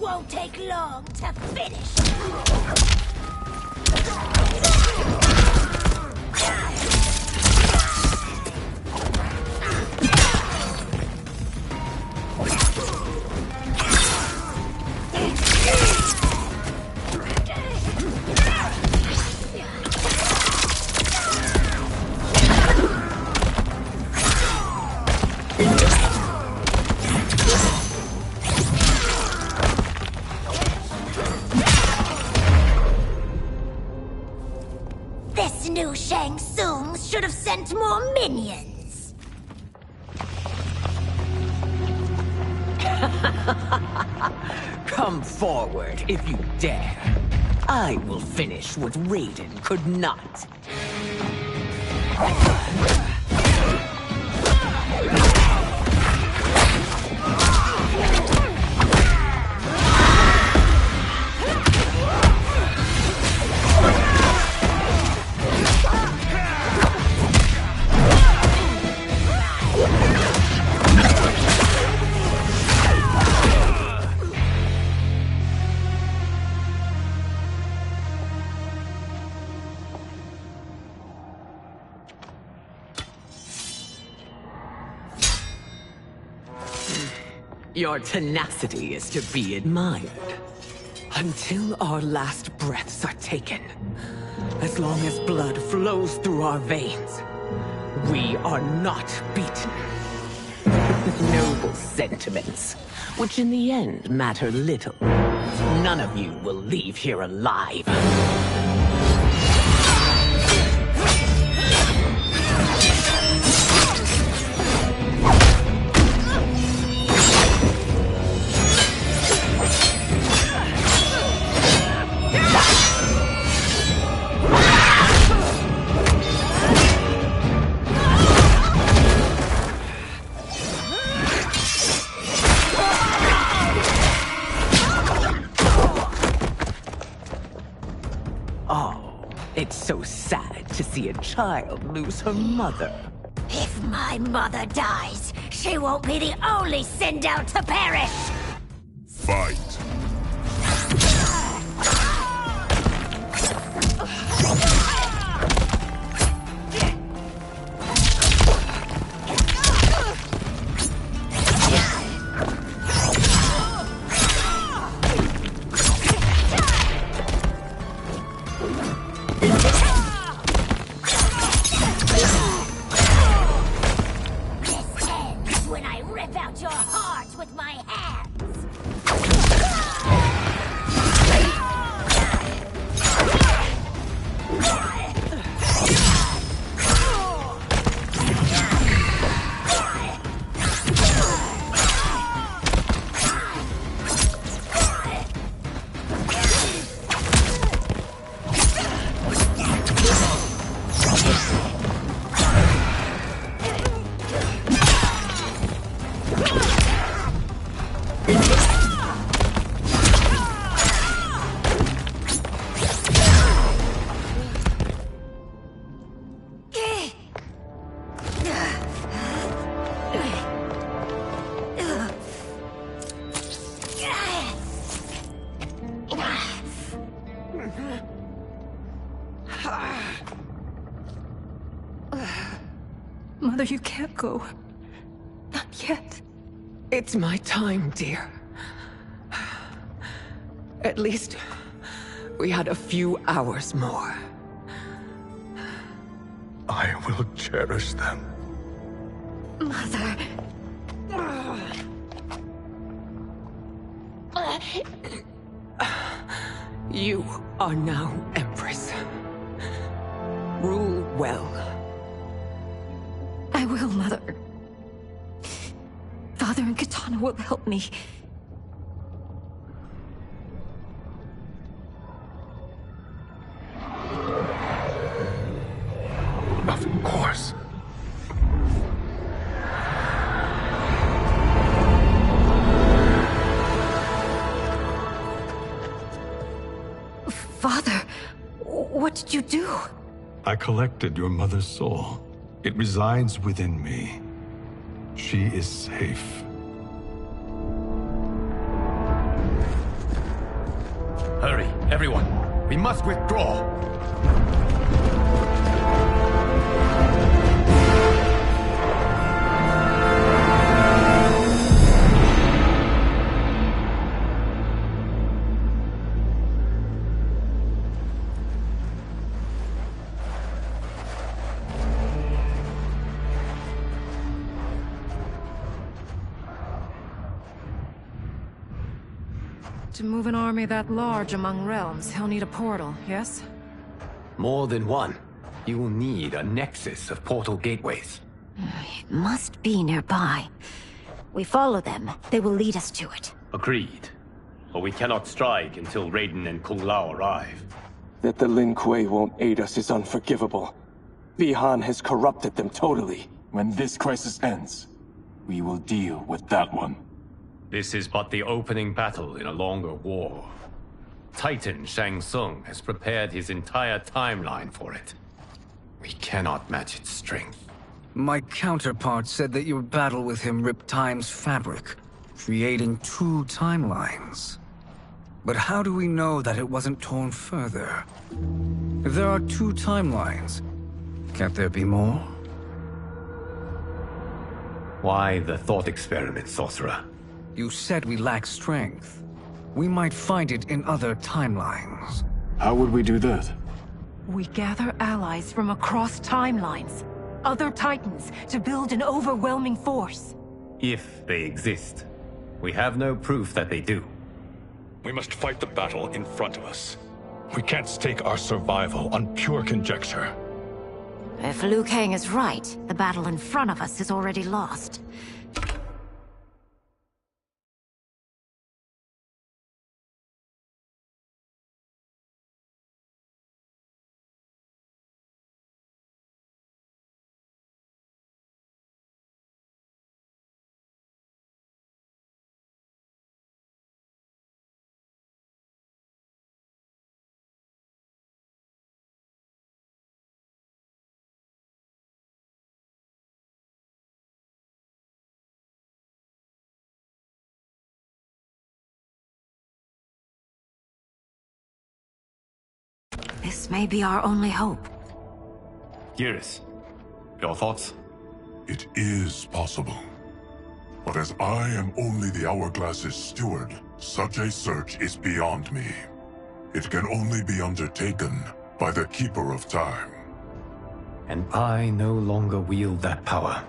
won't take long to finish. This new Shang Tsung should have sent more minions. Come forward if you dare. I will finish what Raiden could not. Your tenacity is to be admired. Until our last breaths are taken, as long as blood flows through our veins, we are not beaten. Noble sentiments, which in the end matter little. None of you will leave here alive. It's so sad to see a child lose her mother. If my mother dies, she won't be the only send out to perish! Fight. Mother, you can't go. Not yet. It's my time, dear. At least, we had a few hours more. I will cherish them. Mother. You are now Empress. Rule well. I will, Mother. Father and Katana will help me. Of course. Father, what did you do? I collected your mother's soul. It resides within me. She is safe. Hurry, everyone. We must withdraw. To move an army that large among realms, he'll need a portal, yes? More than one. You will need a nexus of portal gateways. It must be nearby. We follow them, they will lead us to it. Agreed. But we cannot strike until Raiden and Kung Lao arrive. That the Lin Kuei won't aid us is unforgivable. Bihan has corrupted them totally. When this crisis ends, we will deal with that one. This is but the opening battle in a longer war. Titan Shang Tsung has prepared his entire timeline for it. We cannot match its strength. My counterpart said that your battle with him ripped time's fabric, creating 2 timelines. But how do we know that it wasn't torn further? If there are 2 timelines, can't there be more? Why the thought experiment, sorcerer? You said we lack strength. We might find it in other timelines. How would we do that? We gather allies from across timelines, other titans, to build an overwhelming force. If they exist. We have no proof that they do. We must fight the battle in front of us. We can't stake our survival on pure conjecture. If Liu Kang is right, the battle in front of us is already lost. This may be our only hope. Geras, your thoughts? It is possible. But as I am only the Hourglass's steward, such a search is beyond me. It can only be undertaken by the Keeper of Time. And I no longer wield that power.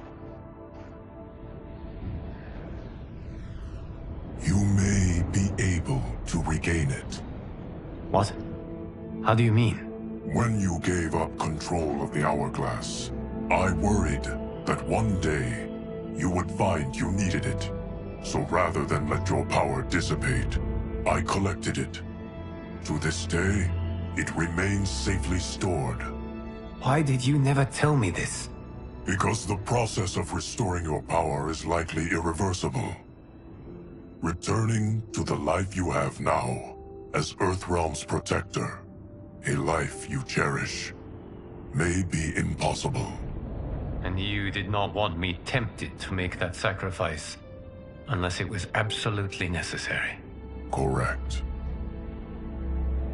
You may be able to regain it. What? How do you mean? When you gave up control of the Hourglass, I worried that one day you would find you needed it. So rather than let your power dissipate, I collected it. To this day, it remains safely stored. Why did you never tell me this? Because the process of restoring your power is likely irreversible. Returning to the life you have now, as Earthrealm's protector, a life you cherish, may be impossible. And you did not want me tempted to make that sacrifice, unless it was absolutely necessary. Correct.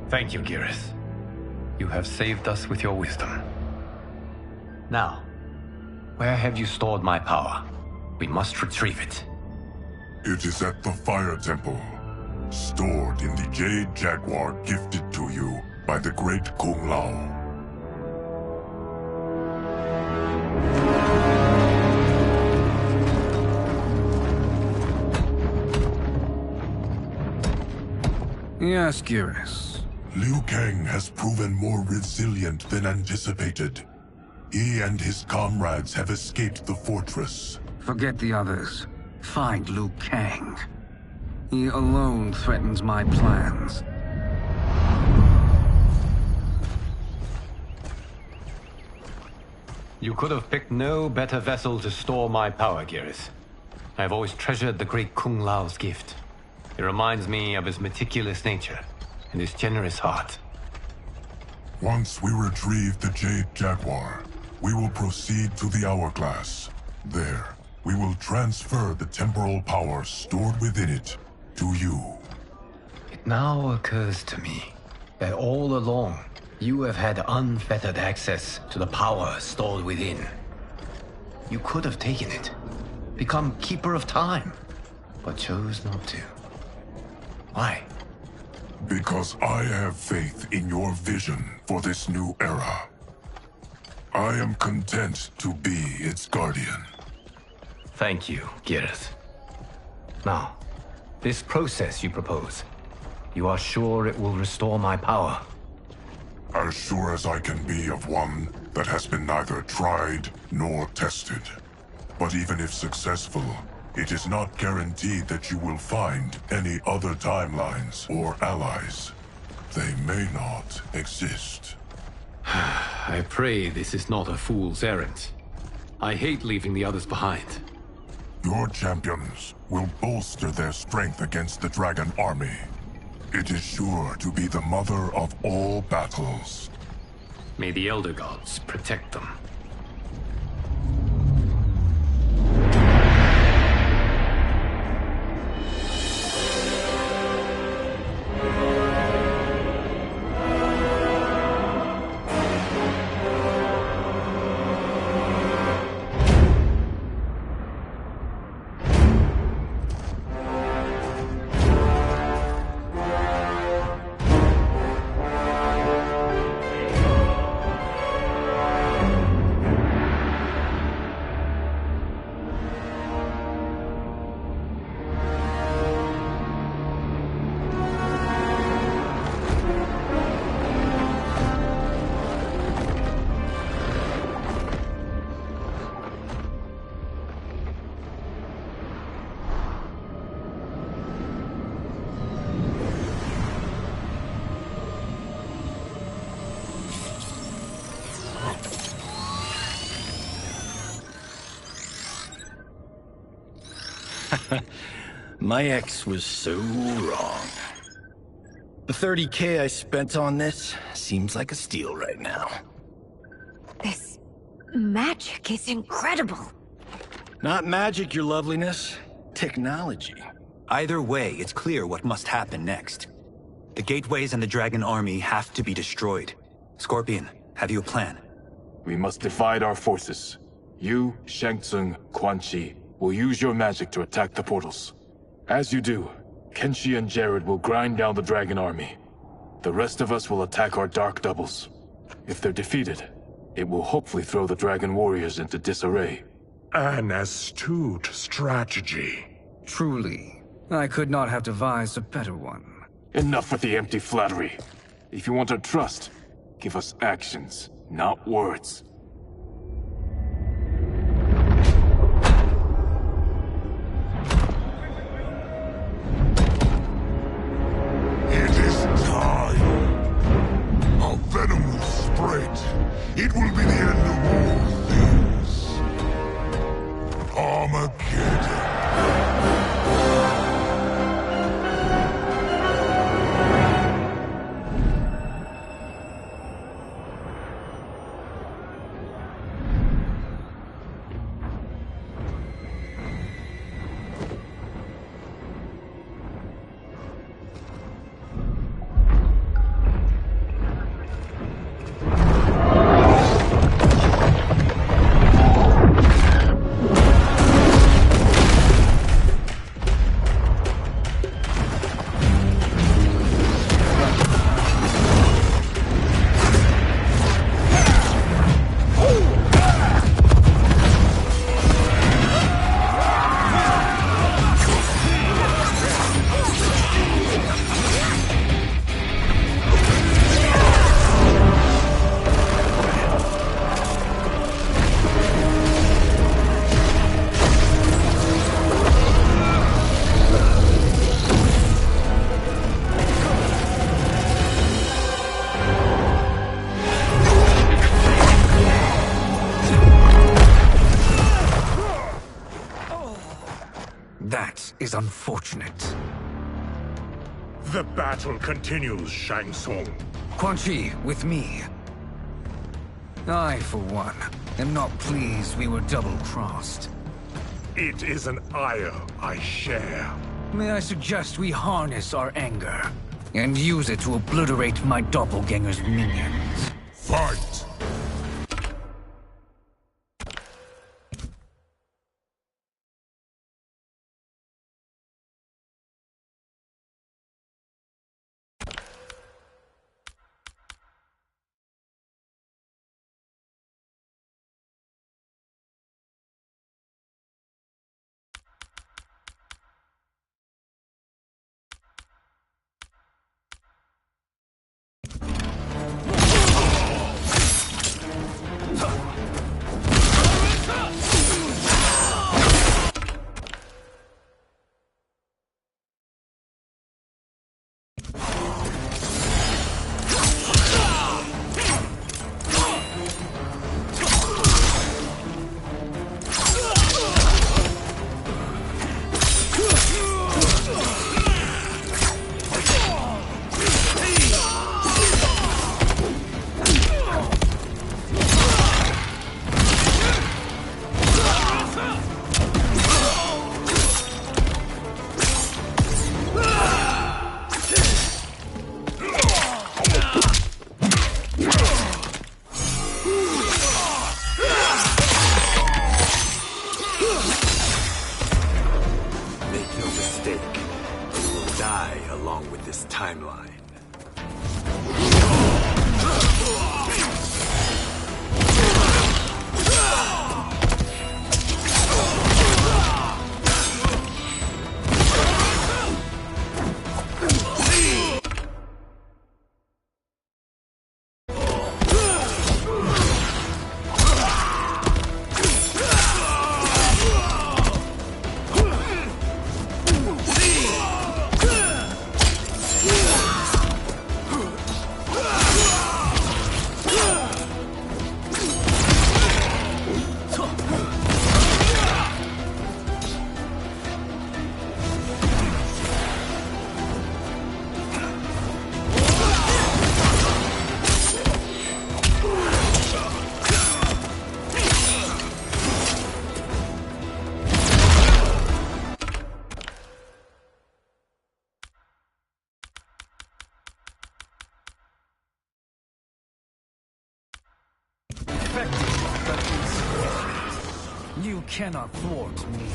Thank you, Geras. You have saved us with your wisdom. Now, where have you stored my power? We must retrieve it. It is at the Fire Temple, stored in the Jade Jaguar gifted to you by the great Kung Lao. Yes, Geras. Liu Kang has proven more resilient than anticipated. He and his comrades have escaped the fortress. Forget the others. Find Liu Kang. He alone threatens my plans. You could have picked no better vessel to store my power, Geras. I have always treasured the great Kung Lao's gift. It reminds me of his meticulous nature and his generous heart. Once we retrieve the Jade Jaguar, we will proceed to the Hourglass. There, we will transfer the temporal power stored within it to you. It It now occurs to me that all along, you have had unfettered access to the power stored within. You could have taken it, become Keeper of Time, but chose not to. Why? Because I have faith in your vision for this new era. I am content to be its guardian. Thank you, Gareth. Now, this process you propose, you are sure it will restore my power? As sure as I can be of one that has been neither tried nor tested. But even if successful, it is not guaranteed that you will find any other timelines or allies. They may not exist. I pray this is not a fool's errand. I hate leaving the others behind. Your champions will bolster their strength against the Dragon Army. It is sure to be the mother of all battles. May the Elder Gods protect them. My ex was so wrong. The 30K I spent on this seems like a steal right now. This magic is incredible. Not magic, your loveliness. Technology. Either way, it's clear what must happen next. The gateways and the Dragon Army have to be destroyed. Scorpion, have you a plan? We must divide our forces. You, Shang Tsung, Quan Chi will use your magic to attack the portals. As you do, Kenshi and Jared will grind down the Dragon Army. The rest of us will attack our dark doubles. If they're defeated, it will hopefully throw the Dragon Warriors into disarray. An astute strategy. Truly, I could not have devised a better one. Enough with the empty flattery. If you want our trust, give us actions, not words. It is time. Our venom will spread. It will be the end of all things. Armageddon. That is unfortunate. The battle continues, Shang Tsung. Quan Chi, with me. I, for one, am not pleased we were double-crossed. It is an ire I share. May I suggest we harness our anger? and use it to obliterate my doppelganger's minions. Fight! Timeline. You cannot thwart me.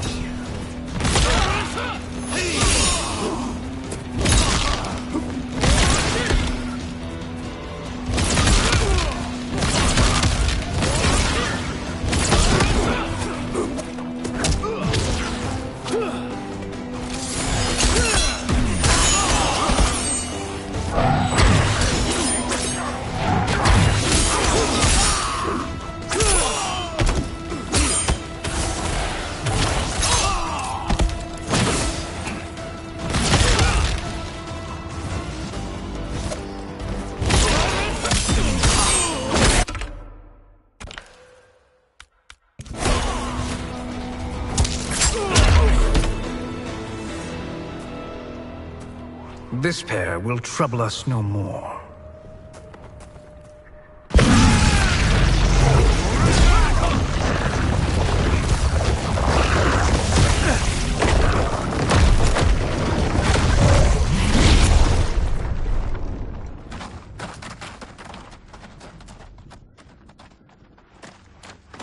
This pair will trouble us no more.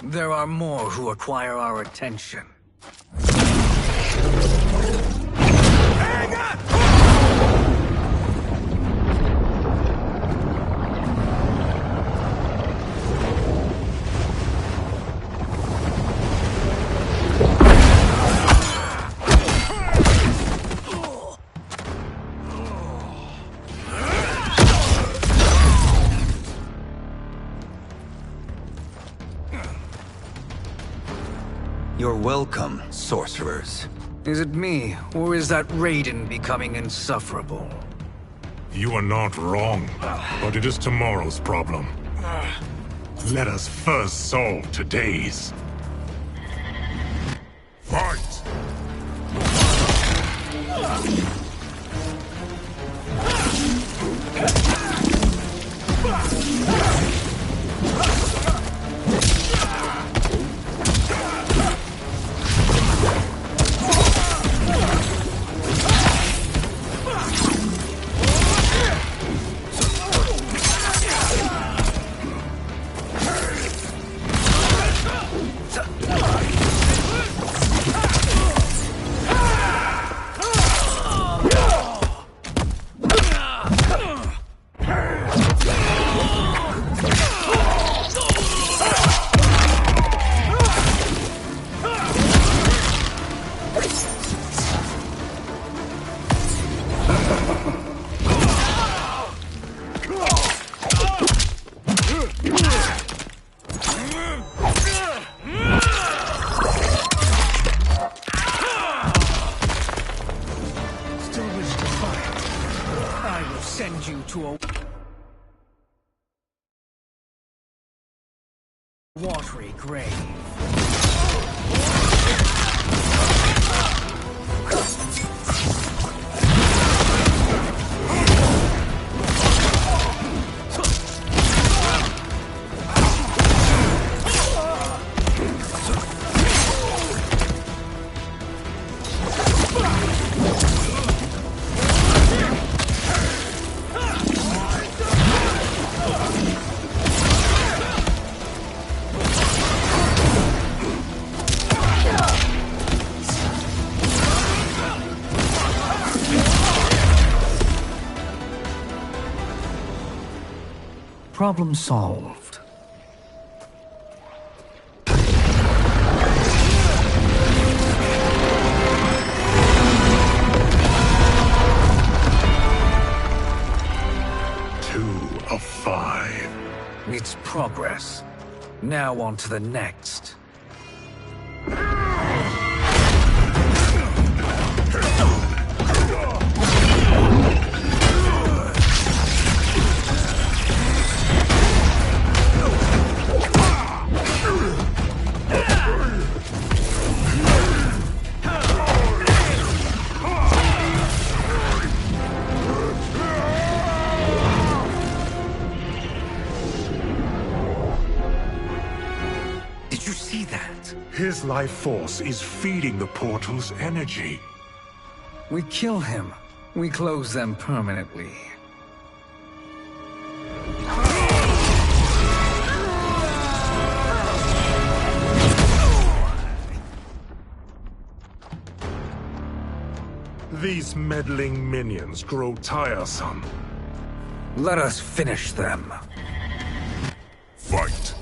There are more who require our attention. Hang on! You're welcome, sorcerers. Is it me, or is that Raiden becoming insufferable? You are not wrong, but it is tomorrow's problem. Let us first solve today's. Fight! Watery grave. Problem solved. Two of 5. It's progress. Now on to the next. His life force is feeding the portal's energy. We kill him. We close them permanently. These meddling minions grow tiresome. Let us finish them. Fight.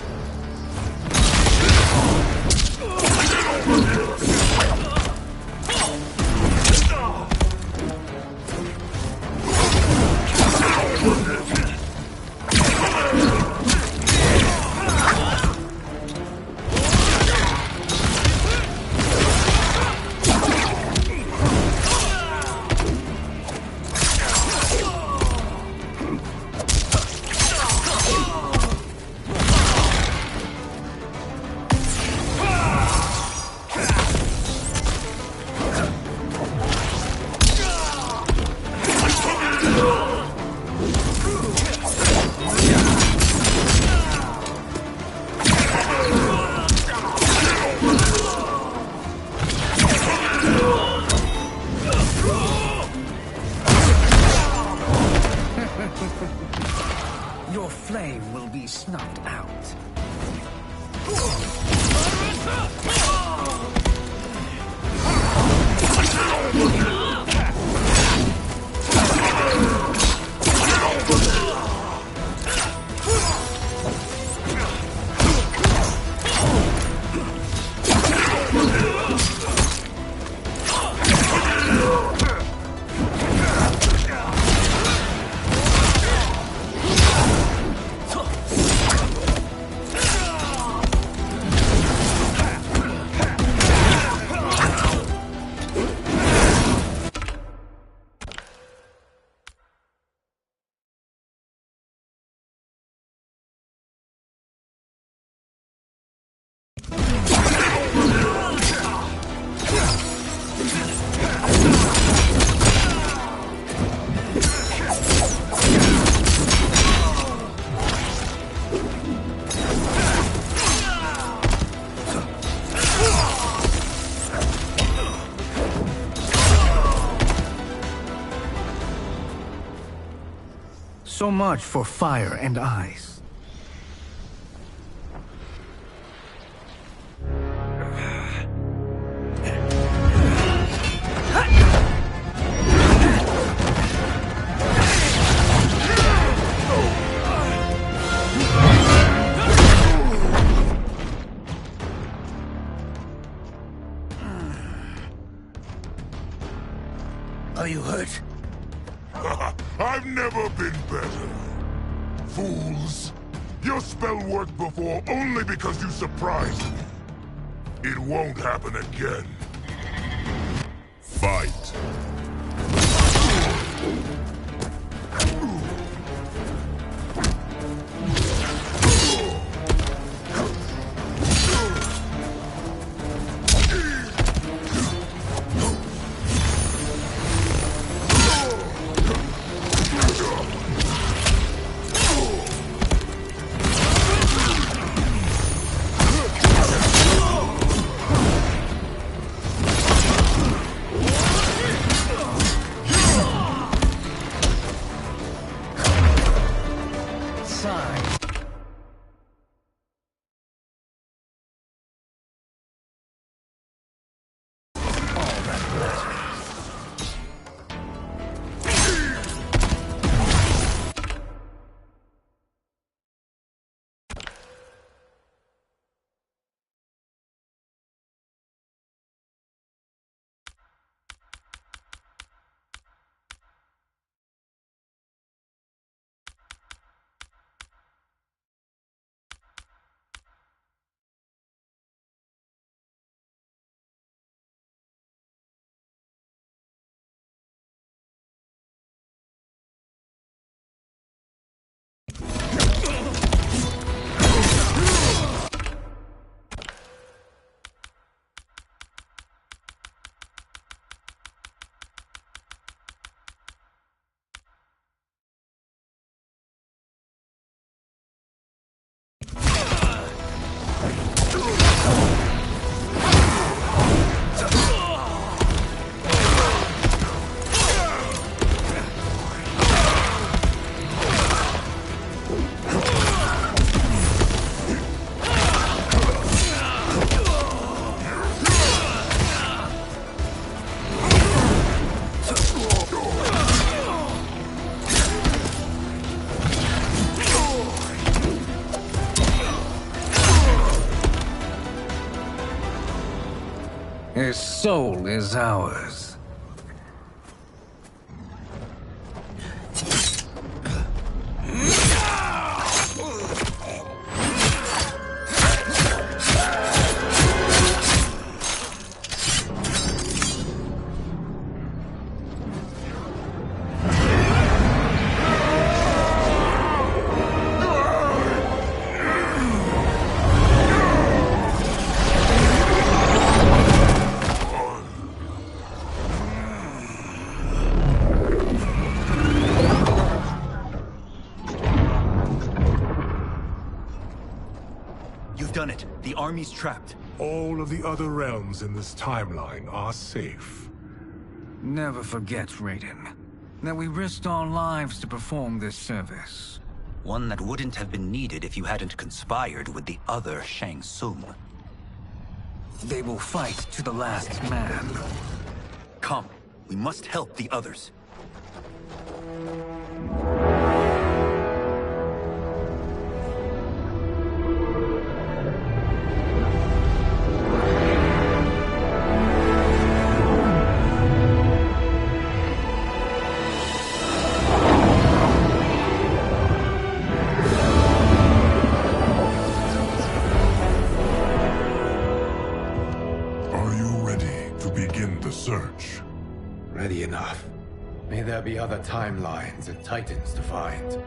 Your flame will be snuffed out. So much for fire and ice. Are you hurt? I've never been better. Fools. Your spell worked before only because you surprised me. It won't happen again. Fight. inside. His soul is ours. Done it. The army's trapped. All of the other realms in this timeline are safe. Never forget, Raiden, that we risked our lives to perform this service. One that wouldn't have been needed if you hadn't conspired with the other Shang Tsung. They will fight to the last man. Come, we must help the others. Ready enough. May there be other timelines and titans to find.